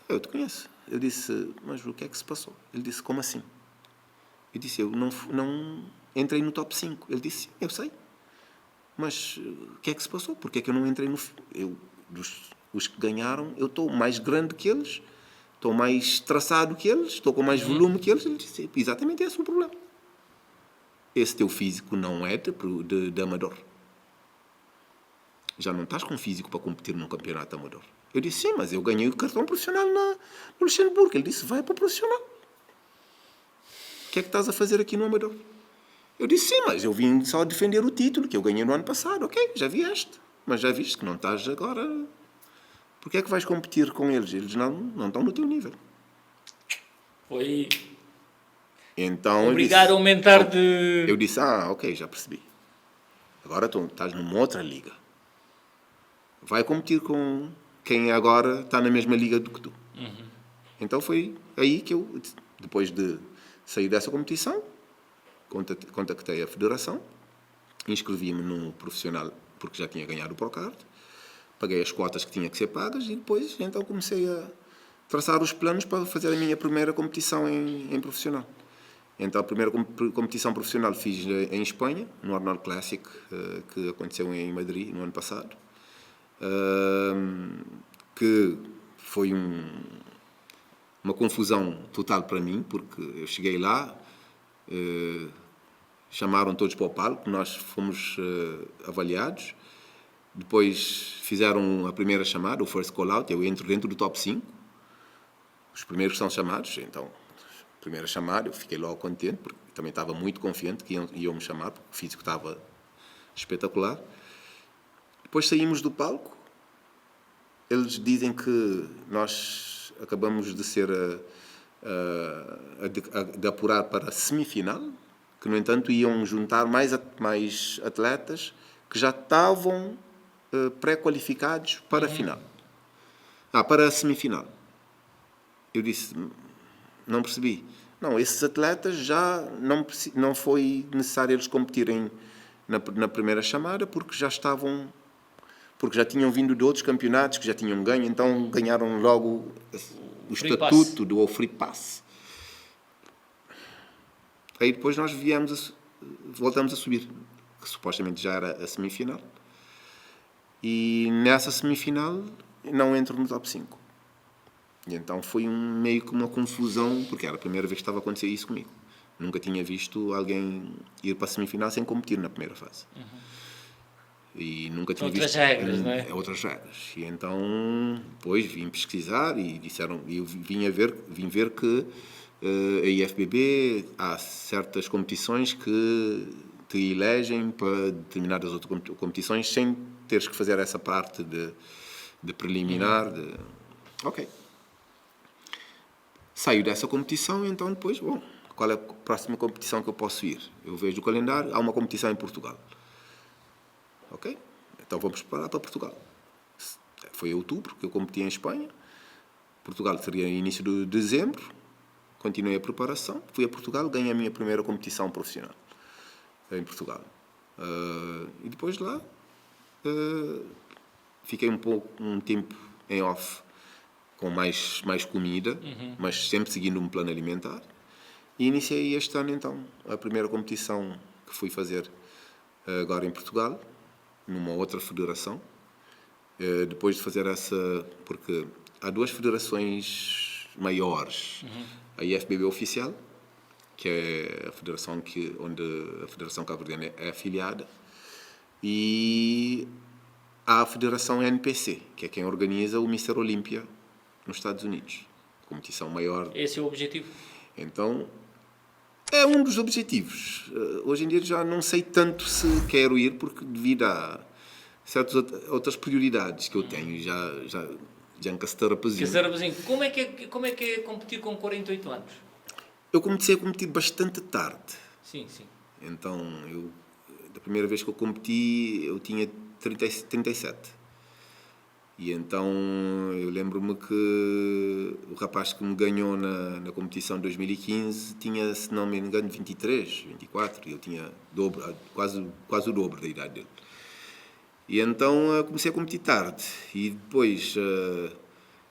B: Eu te conheço. Eu disse, mas o que é que se passou? Ele disse, como assim? Eu disse, eu não entrei no top 5. Ele disse, sim, eu sei. Mas o que é que se passou? Porque é que eu não entrei no... Os que ganharam, eu estou mais grande que eles, estou mais traçado que eles, estou com mais volume que eles. Ele disse, exatamente esse é o problema. Esse teu físico não é de amador. Já não estás com físico para competir num campeonato amador. Eu disse, sim, mas eu ganhei o cartão profissional no Luxemburgo. Ele disse, vai para o profissional. O que é que estás a fazer aqui no amador? Eu disse, sim, mas eu vim só defender o título que eu ganhei no ano passado. Ok, já vieste. Mas já viste que não estás agora... Porquê é que vais competir com eles? Eles não estão no teu nível.
A: Foi...
B: Então,
A: obrigado a aumentar de...
B: Eu disse, ok, já percebi. Agora estás numa outra liga. Vai competir com quem agora está na mesma liga do que tu. Então foi aí que eu, depois de sair dessa competição, contactei a federação, inscrevi-me no profissional porque já tinha ganhado o Procard, paguei as cotas que tinha que ser pagas e depois então comecei a traçar os planos para fazer a minha primeira competição em profissional. Então a primeira competição profissional fiz em Espanha, no Arnold Classic, que aconteceu em Madrid no ano passado, que foi uma confusão total para mim, porque eu cheguei lá, chamaram todos para o palco, nós fomos avaliados, depois fizeram a primeira chamada, o first call out, eu entro dentro do top 5, os primeiros são chamados, então, primeira chamada, eu fiquei logo contente, porque também estava muito confiante que iam me chamar, porque o físico estava espetacular. Depois saímos do palco, eles dizem que nós acabamos de ser de apurar para a semifinal, que no entanto iam juntar mais atletas que já estavam pré-qualificados para a final. Para a semifinal. Eu disse, não percebi. Não, esses atletas já não foi necessário eles competirem na primeira chamada porque já tinham vindo de outros campeonatos que já tinham ganho, então ganharam logo o estatuto do Free Pass. Aí depois nós voltamos a subir, que supostamente já era a semifinal. E nessa semifinal não entro no top 5. E então foi meio que uma confusão, porque era a primeira vez que estava a acontecer isso comigo. Nunca tinha visto alguém ir para a semifinal sem competir na primeira fase. E nunca tinha
A: outras
B: visto
A: regras, não é?
B: Outras regras. E então depois vim pesquisar e eu vim ver que a IFBB há certas competições que te elegem para determinadas outras competições sem teres que fazer essa parte de preliminar. Ok. Saio dessa competição e então depois, qual é a próxima competição que eu posso ir? Eu vejo o calendário, há uma competição em Portugal. Ok? Então vamos preparar para Portugal. Foi em outubro que eu competi em Espanha. Portugal seria início de dezembro. Continuei a preparação. Fui a Portugal, ganhei a minha primeira competição profissional em Portugal. E depois de lá fiquei um tempo em off com mais comida, mas sempre seguindo um plano alimentar. E iniciei este ano então a primeira competição que fui fazer agora em Portugal, numa outra federação, depois de fazer porque há duas federações maiores, a IFBB oficial, que é a federação onde a Federação Cabo-Verdiana é afiliada, e há a Federação NPC, que é quem organiza o Mr. Olímpia nos Estados Unidos, competição maior.
A: Esse é o objetivo?
B: Então, é um dos objetivos. Hoje em dia já não sei tanto se quero ir, porque devido a certas outras prioridades que eu tenho, já encastarapazinho.
A: Como é que é competir com 48 anos?
B: Eu comecei a competir bastante tarde.
A: Sim, sim.
B: Então, da primeira vez que eu competi, eu tinha 37. E então eu lembro-me que o rapaz que me ganhou na competição de 2015 tinha, se não me engano, 23, 24, e eu tinha quase o dobro da idade dele. E então comecei a competir tarde e depois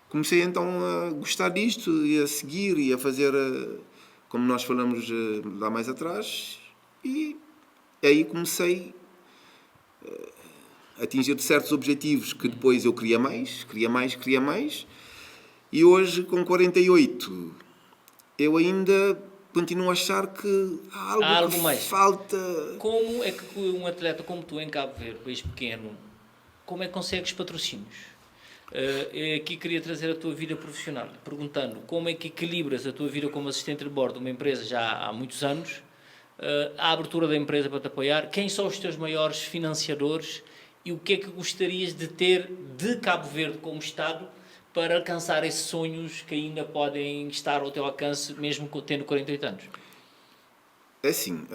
B: comecei então a gostar disto e a seguir e a fazer como nós falamos lá mais atrás, e aí comecei a atingir certos objetivos que depois eu queria mais, e hoje com 48 eu ainda continuo a achar que há algo que
A: mais.
B: falta.
A: Como é que um atleta como tu em Cabo Verde, país pequeno, como é que consegues patrocínios? Aqui queria trazer a tua vida profissional, perguntando como é que equilibras a tua vida como assistente de bordo de uma empresa já há muitos anos, a abertura da empresa para te apoiar, quem são os teus maiores financiadores e o que é que gostarias de ter de Cabo Verde como Estado para alcançar esses sonhos que ainda podem estar ao teu alcance, mesmo tendo 48 anos?
B: É assim,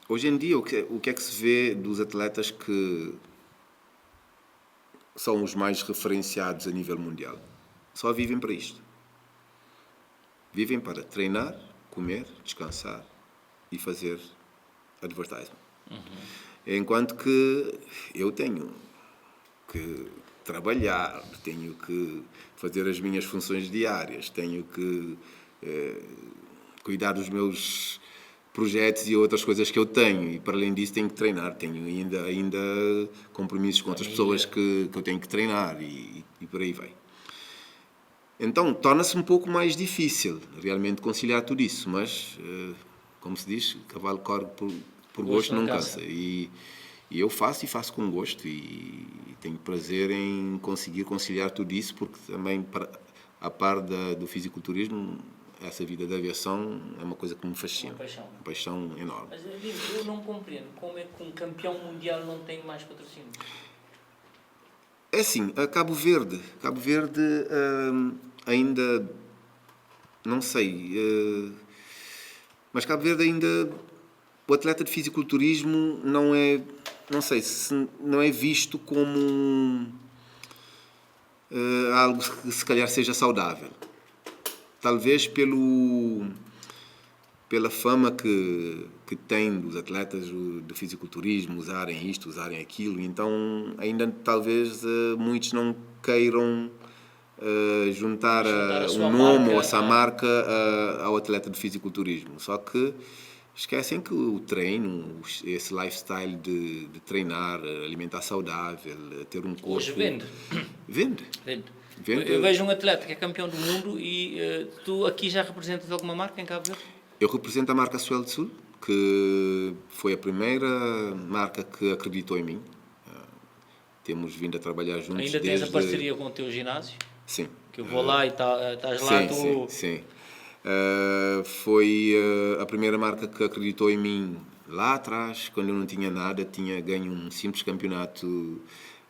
B: hoje em dia o que é que se vê dos atletas que são os mais referenciados a nível mundial? Só vivem para isto. Vivem para treinar, comer, descansar e fazer advertising. Enquanto que eu tenho que trabalhar, tenho que fazer as minhas funções diárias, tenho que cuidar dos meus projetos e outras coisas que eu tenho, e para além disso tenho que treinar, tenho ainda compromissos com outras pessoas que eu tenho que treinar e por aí vai. Então torna-se um pouco mais difícil realmente conciliar tudo isso, mas como se diz, cavalo corre por gosto não cansa. E eu faço com gosto e tenho prazer em conseguir conciliar tudo isso, porque também, a par do fisiculturismo, essa vida da aviação é uma coisa que me fascina. Uma paixão enorme.
A: Mas eu não compreendo como é que um campeão mundial não tem mais patrocínio.
B: É assim, a Cabo Verde ainda, não sei, mas Cabo Verde ainda, o atleta de fisiculturismo não é, não sei, não é visto como algo que se calhar seja saudável. Talvez pela fama que tem dos atletas de fisiculturismo usarem isto, usarem aquilo, então ainda talvez muitos não queiram juntar o nome ou essa marca ao atleta de fisiculturismo. Só que esquecem que o treino, esse lifestyle de treinar, alimentar saudável, ter um corpo...
A: Hoje vende.
B: Vende.
A: Eu vejo um atleta que é campeão do mundo e tu aqui já representas alguma marca em Cabo Verde?
B: Eu represento a marca Suel de Sul, que foi a primeira marca que acreditou em mim. Temos vindo a trabalhar juntos.
A: Ainda tens a parceria com o teu ginásio?
B: Sim.
A: Que eu vou lá e estás lá,
B: Sim. Foi a primeira marca que acreditou em mim lá atrás, quando eu não tinha nada, tinha ganho um simples campeonato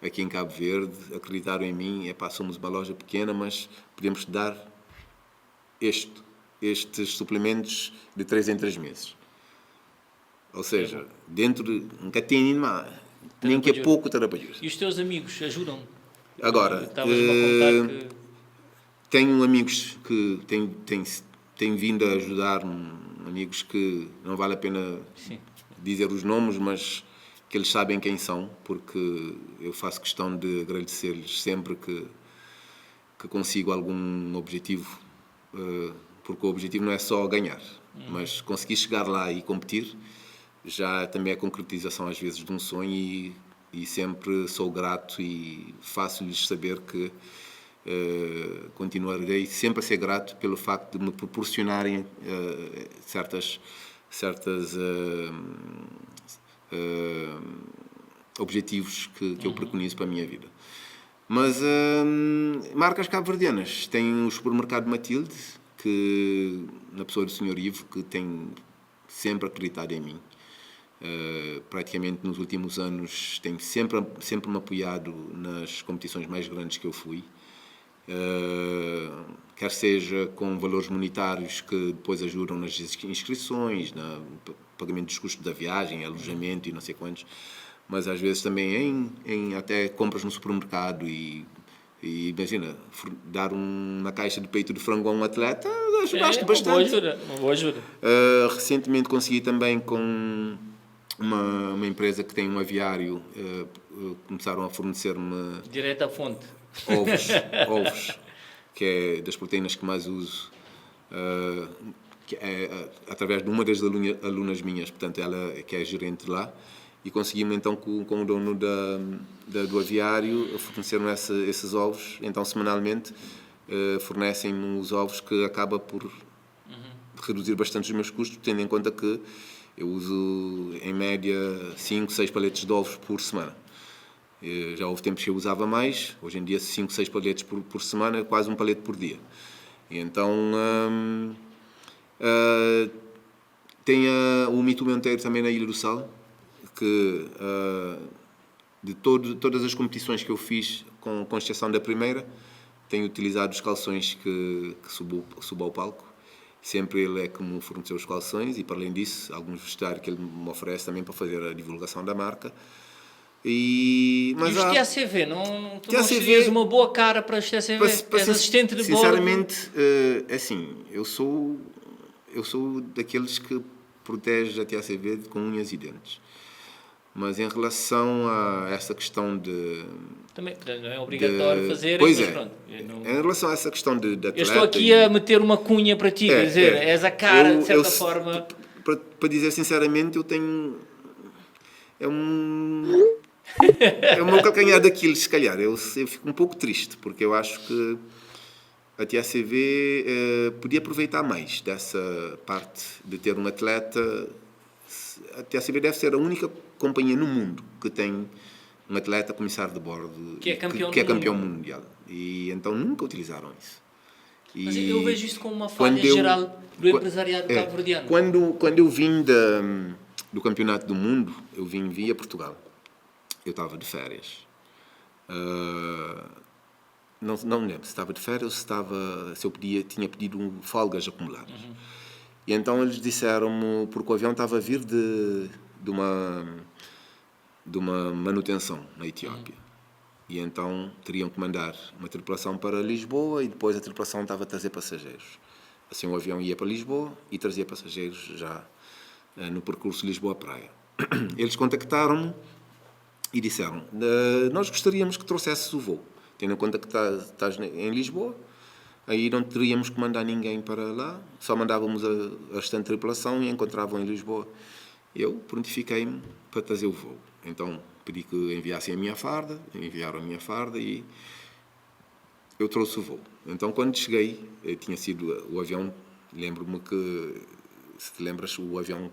B: aqui em Cabo Verde. Acreditaram em mim, somos uma loja pequena, mas podemos dar estes suplementos de 3 em 3 meses. Ou seja, dentro de nunca tem nem que é pouco trabalho.
A: E os teus amigos ajudam?
B: Agora,
A: estavas-me a contar que...
B: tenho amigos que têm vindo a ajudar, amigos que não vale a pena dizer os nomes, mas que eles sabem quem são, porque eu faço questão de agradecer-lhes sempre que consigo algum objetivo, porque o objetivo não é só ganhar, mas conseguir chegar lá e competir já também é a concretização às vezes de um sonho, e sempre sou grato e faço-lhes saber que continuarei sempre a ser grato pelo facto de me proporcionarem certas objetivos que eu preconizo para a minha vida. Mas marcas cabo-verdianas, tem o supermercado Matilde, que, na pessoa do Sr. Ivo, que tem sempre acreditado em mim. Praticamente nos últimos anos tem sempre me apoiado nas competições mais grandes que eu fui. Quer seja com valores monetários que depois ajudam nas inscrições, no pagamento dos custos da viagem, alojamento e não sei quantos, mas às vezes também em até compras no supermercado e imagina, dar uma caixa de peito de frango a um atleta, ajudaste bastante.
A: Uma boa ajuda.
B: Recentemente consegui também com uma empresa que tem um aviário, começaram a fornecer-me...
A: Direto à fonte.
B: Ovos, que é das proteínas que mais uso, que é através de uma das alunas minhas, portanto ela que é gerente lá, e conseguimos então com o dono do aviário fornecer-me esses ovos. Então semanalmente fornecem-me os ovos, que acaba por reduzir bastante os meus custos, tendo em conta que eu uso em média 5, 6 paletes de ovos por semana. Já houve tempos que eu usava mais, hoje em dia 5, 6 paletes por semana, quase um palete por dia. E então tem o Mito Monteiro também na Ilha do Sal, que de todas as competições que eu fiz, com exceção da primeira, tenho utilizado os calções que subo ao palco. Sempre ele é que me forneceu os calções, e para além disso, alguns vestuários que ele me oferece também para fazer a divulgação da marca. Mas
A: e os TACV, tu não serias uma boa cara para os TACV? És assistente de bordo?
B: Sinceramente, assim, eu sou daqueles que
C: protege a TACV com unhas e dentes. Mas em relação a essa questão de...
A: Também não é obrigatório fazer.
C: Pois
A: mas
C: é.
A: Pronto,
C: Em relação a essa questão de atleta...
A: Eu estou aqui a meter uma cunha para ti, quer dizer, és a cara, de certa forma...
C: Para dizer sinceramente, eu tenho... É o meu calcanhar daquilo, se calhar. Eu fico um pouco triste, porque eu acho que a TACV podia aproveitar mais dessa parte de ter um atleta. A TACV deve ser a única companhia no mundo que tem um atleta comissário de bordo
A: que é campeão,
C: campeão mundial. E então nunca utilizaram isso.
A: Mas eu vejo isto como uma falha geral do empresariado cabo-verdiano.
C: Quando eu vim do Campeonato do Mundo, eu vim via Portugal. Eu estava de férias. Não me lembro se estava de férias ou se eu tinha pedido folgas acumuladas. E então eles disseram-me, porque o avião estava a vir de uma manutenção na Etiópia. E então teriam que mandar uma tripulação para Lisboa e depois a tripulação estava a trazer passageiros. Assim o avião ia para Lisboa e trazia passageiros já no percurso Lisboa-Praia. Eles contactaram-me e disseram, nós gostaríamos que trouxesses o voo, tendo em conta que estás em Lisboa, aí não teríamos que mandar ninguém para lá, só mandávamos a restante tripulação e encontravam em Lisboa. Eu prontifiquei-me para trazer o voo. Então pedi que enviassem a minha farda, enviaram a minha farda e eu trouxe o voo. Então quando cheguei, tinha sido o avião, lembro-me que, se te lembras, o avião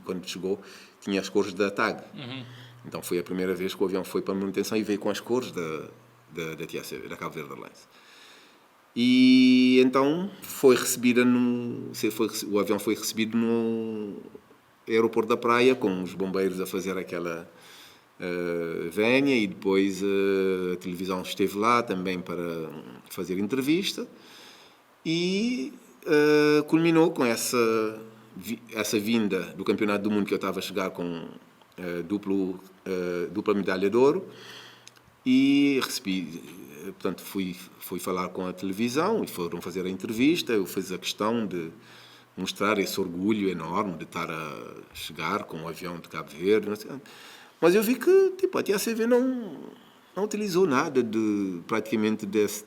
C: quando chegou tinha as cores da TAG. Então foi a primeira vez que o avião foi para a manutenção e veio com as cores da TACV, da Cabo Verde Airlines. E então o avião foi recebido no aeroporto da Praia, com os bombeiros a fazer aquela vénia, e depois a televisão esteve lá também para fazer entrevista, e culminou com essa vinda do Campeonato do Mundo, que eu estava a chegar com dupla medalha de ouro, e recebi, portanto, fui falar com a televisão e foram fazer a entrevista. Eu fiz a questão de mostrar esse orgulho enorme de estar a chegar com um avião de Cabo Verde, não sei. Mas eu vi que a TACV não utilizou nada praticamente desse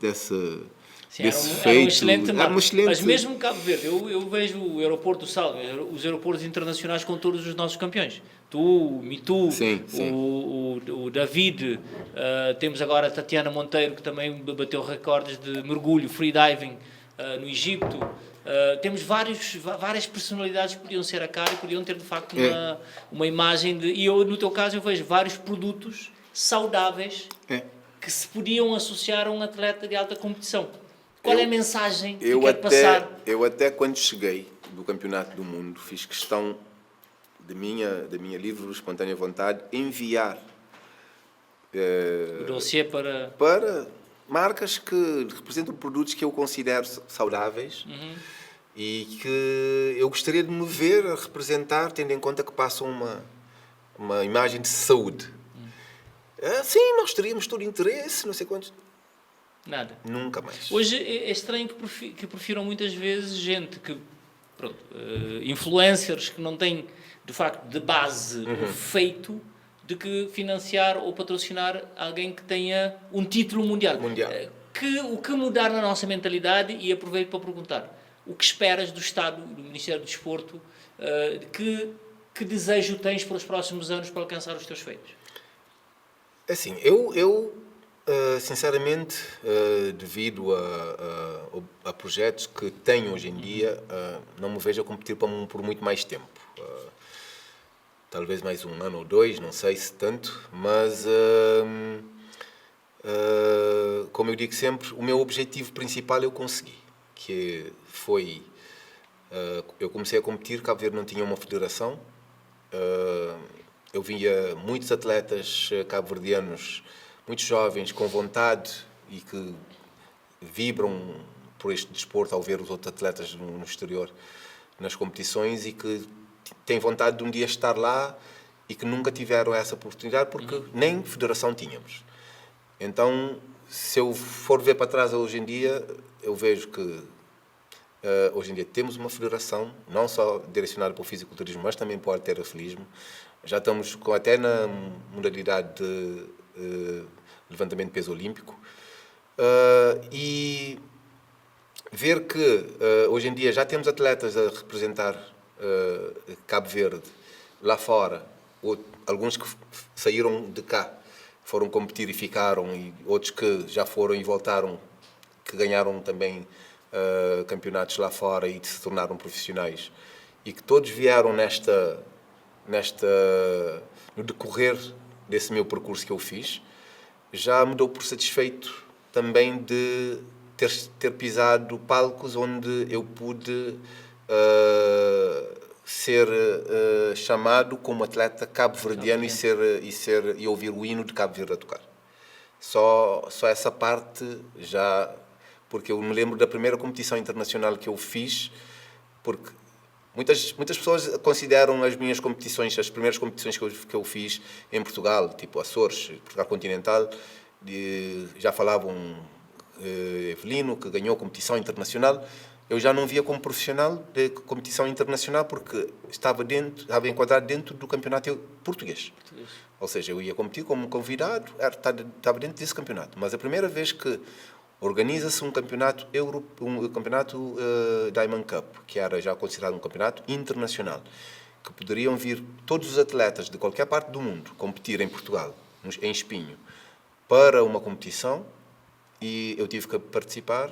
C: feito.
A: Era uma excelente Mas mesmo Cabo Verde, eu vejo o aeroporto do Sal, os aeroportos internacionais com todos os nossos campeões. Tu, o Mitu,
C: sim.
A: O David, temos agora a Tatiana Monteiro, que também bateu recordes de mergulho, freediving no Egito. Temos várias personalidades que podiam ser a cara e podiam ter de facto uma imagem e eu, no teu caso, eu vejo vários produtos saudáveis que se podiam associar a um atleta de alta competição. Qual é a mensagem que quer passar?
C: Eu até quando cheguei do Campeonato do Mundo fiz questão da minha livre e espontânea vontade enviar
A: o dossiê para
C: marcas que representam produtos que eu considero saudáveis e que eu gostaria de me ver a representar, tendo em conta que passam uma imagem de saúde. Sim, nós teríamos todo interesse, não sei quantos.
A: Nada.
C: Nunca mais.
A: Hoje é estranho que prefiram muitas vezes gente que, influencers que não têm, de facto, de base feito, de que financiar ou patrocinar alguém que tenha um título mundial. O que mudar na nossa mentalidade, e aproveito para perguntar, o que esperas do Estado, do Ministério do Desporto, que desejo tens para os próximos anos para alcançar os teus feitos?
C: Assim, eu sinceramente, devido a projetos que tenho hoje em dia, não me vejo a competir por muito mais tempo. Talvez mais um ano ou dois, não sei se tanto, mas como eu digo sempre, o meu objetivo principal eu consegui, que foi, eu comecei a competir, Cabo Verde não tinha uma federação, eu via muitos atletas cabo-verdianos, muitos jovens com vontade e que vibram por este desporto ao ver os outros atletas no exterior nas competições e que têm vontade de um dia estar lá e que nunca tiveram essa oportunidade porque nem federação tínhamos. Então, se eu for ver para trás hoje em dia, eu vejo que hoje em dia temos uma federação, não só direcionada para o fisiculturismo, mas também para o halterofilismo. Já estamos até na modalidade de levantamento de peso olímpico. E ver que hoje em dia já temos atletas a representar Cabo Verde lá fora, alguns que saíram de cá, foram competir e ficaram, e outros que já foram e voltaram, que ganharam também campeonatos lá fora e se tornaram profissionais, e que todos vieram no decorrer desse meu percurso que eu fiz, já me dou por satisfeito também de ter pisado palcos onde eu pude ser chamado como atleta cabo-verdiano e ouvir o hino de Cabo Verde a tocar. Só essa parte já, porque eu me lembro da primeira competição internacional que eu fiz, porque muitas pessoas consideram as minhas competições, as primeiras competições que eu fiz em Portugal, tipo Açores, Portugal Continental, já falavam Evelino, que ganhou competição internacional. Eu já não via como profissional de competição internacional porque estava enquadrado dentro do campeonato português. Ou seja, eu ia competir como convidado, estava dentro desse campeonato. Mas a primeira vez que organiza-se um campeonato Diamond Cup, que era já considerado um campeonato internacional, que poderiam vir todos os atletas de qualquer parte do mundo competir em Portugal, em Espinho, para uma competição, e eu tive que participar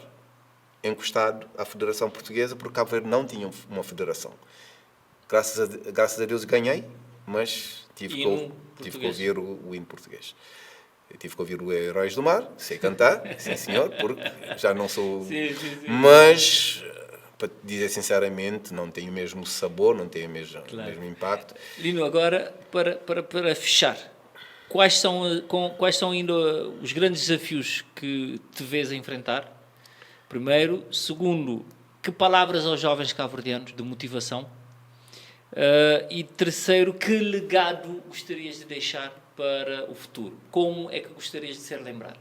C: encostado à Federação Portuguesa, porque Cabo Verde não tinha uma federação. Graças a Deus ganhei, mas tive que ouvir o hino português. Eu tive que ouvir o Heróis do Mar, sei cantar, sim senhor, porque já não sou... Sim. Mas, para te dizer sinceramente, não tem o mesmo sabor, não tem o mesmo impacto.
A: Lino, agora, para fechar, quais são ainda os grandes desafios que te vês a enfrentar? Primeiro. Segundo, que palavras aos jovens cabo-verdianos de motivação? E terceiro, que legado gostarias de deixar para o futuro? Como é que gostarias de ser lembrado?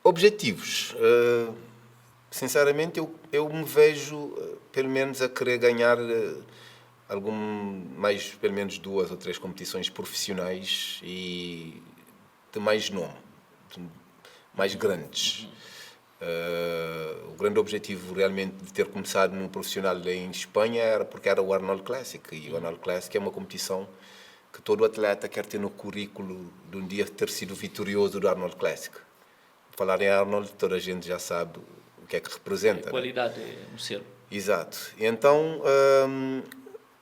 C: Objetivos. Sinceramente, eu me vejo, pelo menos, a querer ganhar pelo menos 2 ou 3 competições profissionais e de mais nome, mais grandes. O grande objetivo realmente de ter começado no profissional em Espanha era porque era o Arnold Classic, e o Arnold Classic é uma competição que todo atleta quer ter no currículo de um dia ter sido vitorioso do Arnold Classic. Falar em Arnold, toda a gente já sabe o que é que representa.
A: A qualidade é um selo.
C: Exato. Então,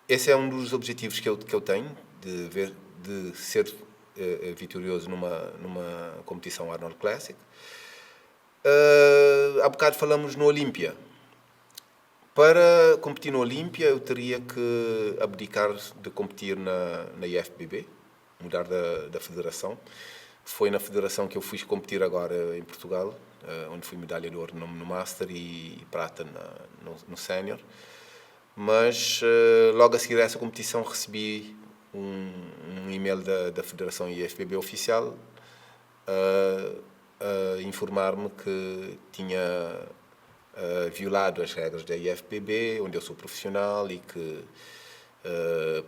C: esse é um dos objetivos que eu tenho, de ser vitorioso numa competição Arnold Classic. Há bocado falamos no Olímpia. Para competir no Olímpia, eu teria que abdicar de competir na IFBB, mudar da federação. Foi na federação que eu fui competir agora em Portugal, onde fui medalha de ouro no Master e prata no Sénior. Mas logo a seguir a essa competição recebi um e-mail da Federação IFBB oficial a informar-me que tinha violado as regras da IFBB, onde eu sou profissional, e que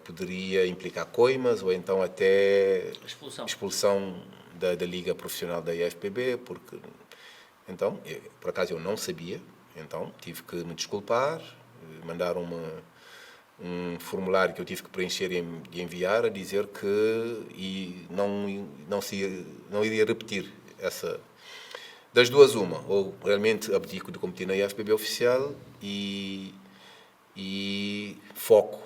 C: poderia implicar coimas ou então até expulsão da Liga Profissional da IFBB, porque então, por acaso eu não sabia, então tive que me desculpar, mandar um formulário que eu tive que preencher e enviar a dizer que não iria repetir essa. Das duas, uma. Ou realmente abdico de competir na IFBB oficial e foco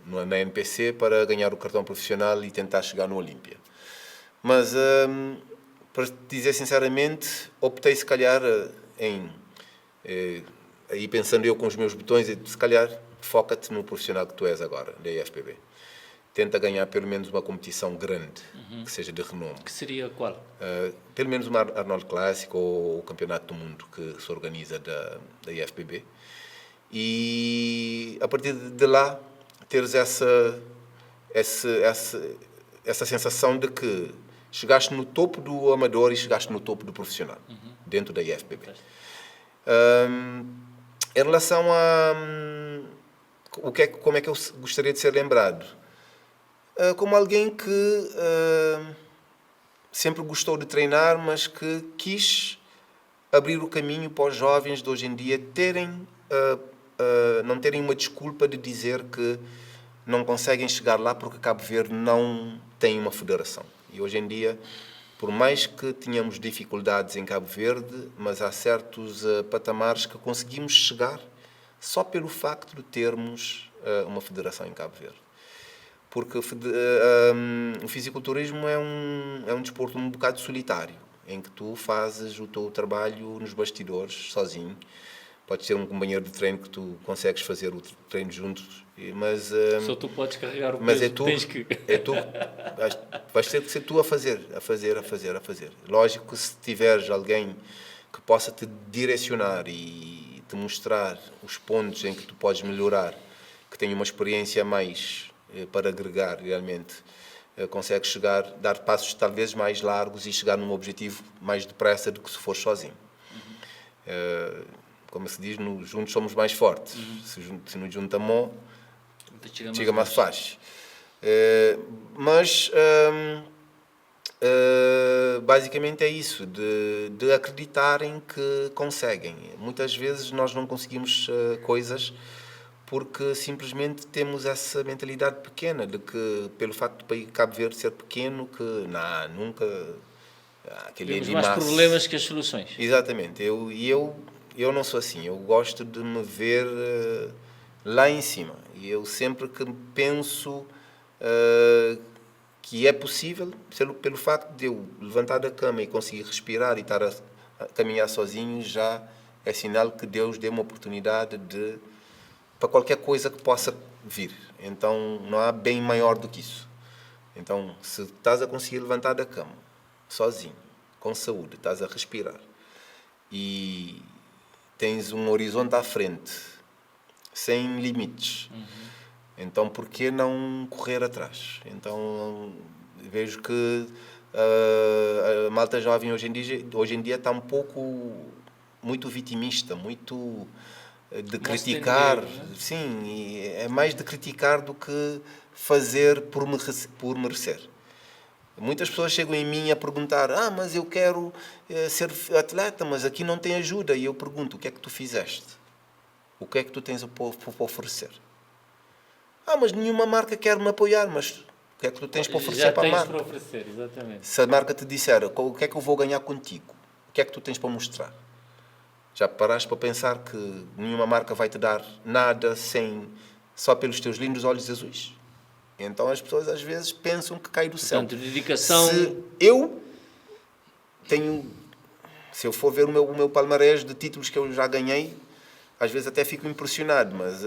C: na NPC para ganhar o cartão profissional e tentar chegar no Olímpia. Mas, para te dizer sinceramente, optei se calhar aí pensando eu com os meus botões, se calhar foca-te no profissional que tu és agora, da IFBB. Tenta ganhar pelo menos uma competição grande, que seja de renome.
A: Que seria qual?
C: Pelo menos uma Arnold Classic ou o Campeonato do Mundo que se organiza da IFBB. E a partir de lá teres essa sensação de que chegaste no topo do amador e chegaste no topo do profissional, dentro da IFBB. Em relação a como é que eu gostaria de ser lembrado? Como alguém que sempre gostou de treinar, mas que quis abrir o caminho para os jovens de hoje em dia não terem uma desculpa de dizer que não conseguem chegar lá porque Cabo Verde não tem uma federação. E hoje em dia, por mais que tenhamos dificuldades em Cabo Verde, mas há certos patamares que conseguimos chegar só pelo facto de termos uma federação em Cabo Verde. Porque o fisiculturismo é um desporto um bocado solitário, em que tu fazes o teu trabalho nos bastidores, sozinho. Podes ter um companheiro de treino que tu consegues fazer o treino juntos, mas...
A: Só tu podes carregar o peso,
C: mas é tu,
A: tens que...
C: é tu, vais ter que ser tu a fazer. Lógico que se tiveres alguém que possa te direcionar e te mostrar os pontos em que tu podes melhorar, que tenha uma experiência a mais para agregar realmente, consegues chegar, dar passos talvez mais largos e chegar num objetivo mais depressa do que se for sozinho. Como se diz, juntos somos mais fortes. Se nos juntamos, chega mais fácil. Mas basicamente é isso, de acreditarem que conseguem. Muitas vezes nós não conseguimos coisas porque simplesmente temos essa mentalidade pequena de que, pelo facto do Cabo Verde ser pequeno, que nunca...
A: Temos mais problemas que as soluções.
C: Exatamente. Eu não sou assim. Eu gosto de me ver lá em cima. E eu sempre que penso que é possível, pelo facto de eu levantar da cama e conseguir respirar e estar a caminhar sozinho, já é sinal que Deus deu uma oportunidade para qualquer coisa que possa vir. Então, não há bem maior do que isso. Então, se estás a conseguir levantar da cama, sozinho, com saúde, estás a respirar, e tens um horizonte à frente, sem limites, então, por que não correr atrás? Então, vejo que a malta jovem hoje em dia está muito vitimista, muito... de criticar, sim, é mais de criticar do que fazer por merecer. Muitas pessoas chegam em mim a perguntar: mas eu quero ser atleta, mas aqui não tem ajuda. E eu pergunto: o que é que tu fizeste? O que é que tu tens para oferecer? Mas nenhuma marca quer me apoiar, mas o que é que tu tens para oferecer para a marca?
A: Já tens para oferecer, exatamente.
C: Se a marca te disser: o que é que eu vou ganhar contigo? O que é que tu tens para mostrar? Já paraste para pensar que nenhuma marca vai te dar nada só pelos teus lindos olhos azuis? Então as pessoas às vezes pensam que cai do céu.
A: Portanto, dedicação...
C: Se eu for ver o meu palmarés de títulos que eu já ganhei, às vezes até fico impressionado, mas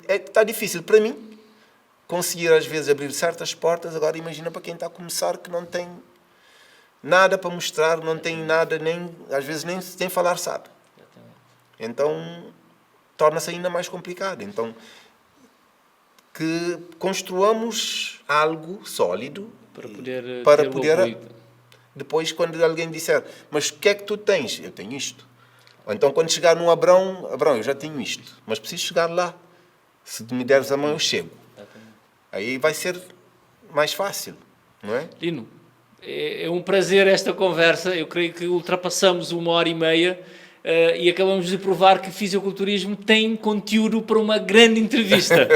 C: está difícil para mim conseguir às vezes abrir certas portas. Agora imagina para quem está a começar, que não tem nada para mostrar, não tem nada, às vezes nem falar sabe. Então, torna-se ainda mais complicado. Então, que construamos algo sólido
A: para poder
C: depois, quando alguém disser: mas o que é que tu tens? Eu tenho isto. Ou então, quando chegar num Abrão, eu já tenho isto, mas preciso chegar lá. Se me deres a mão, eu chego. Aí vai ser mais fácil, não é?
A: Lino, é um prazer esta conversa. Eu creio que ultrapassamos 1h30 e acabamos de provar que fisiculturismo tem conteúdo para uma grande entrevista.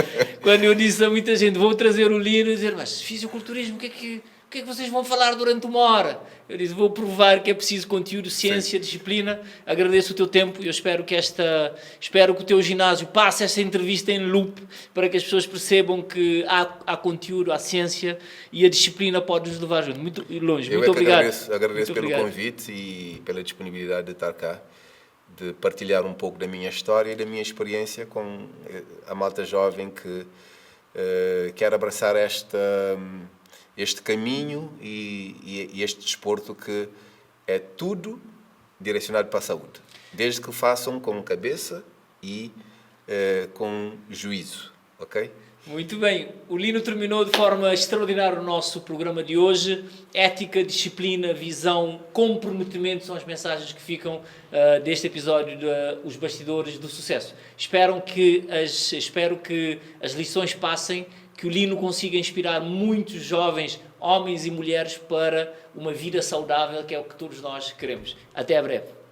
A: Quando eu disse a muita gente: vou trazer o Lino, e dizer: mas fisiculturismo, o que é que vocês vão falar durante 1 hora? Eu disse: vou provar que é preciso conteúdo, ciência, disciplina. Agradeço o teu tempo e eu espero que o teu ginásio passe esta entrevista em loop para que as pessoas percebam que há conteúdo, há ciência e a disciplina pode nos levar junto. Muito longe. Muito obrigado.
C: Agradeço pelo convite e pela disponibilidade de estar cá, de partilhar um pouco da minha história e da minha experiência com a malta jovem que quer abraçar este caminho e este desporto, que é tudo direcionado para a saúde, desde que façam com cabeça e com juízo, ok?
A: Muito bem, o Lino terminou de forma extraordinária o nosso programa de hoje. Ética, disciplina, visão, comprometimento são as mensagens que ficam deste episódio de Os Bastidores do Sucesso. Espero que as lições passem, que o Lino consiga inspirar muitos jovens, homens e mulheres, para uma vida saudável, que é o que todos nós queremos. Até breve.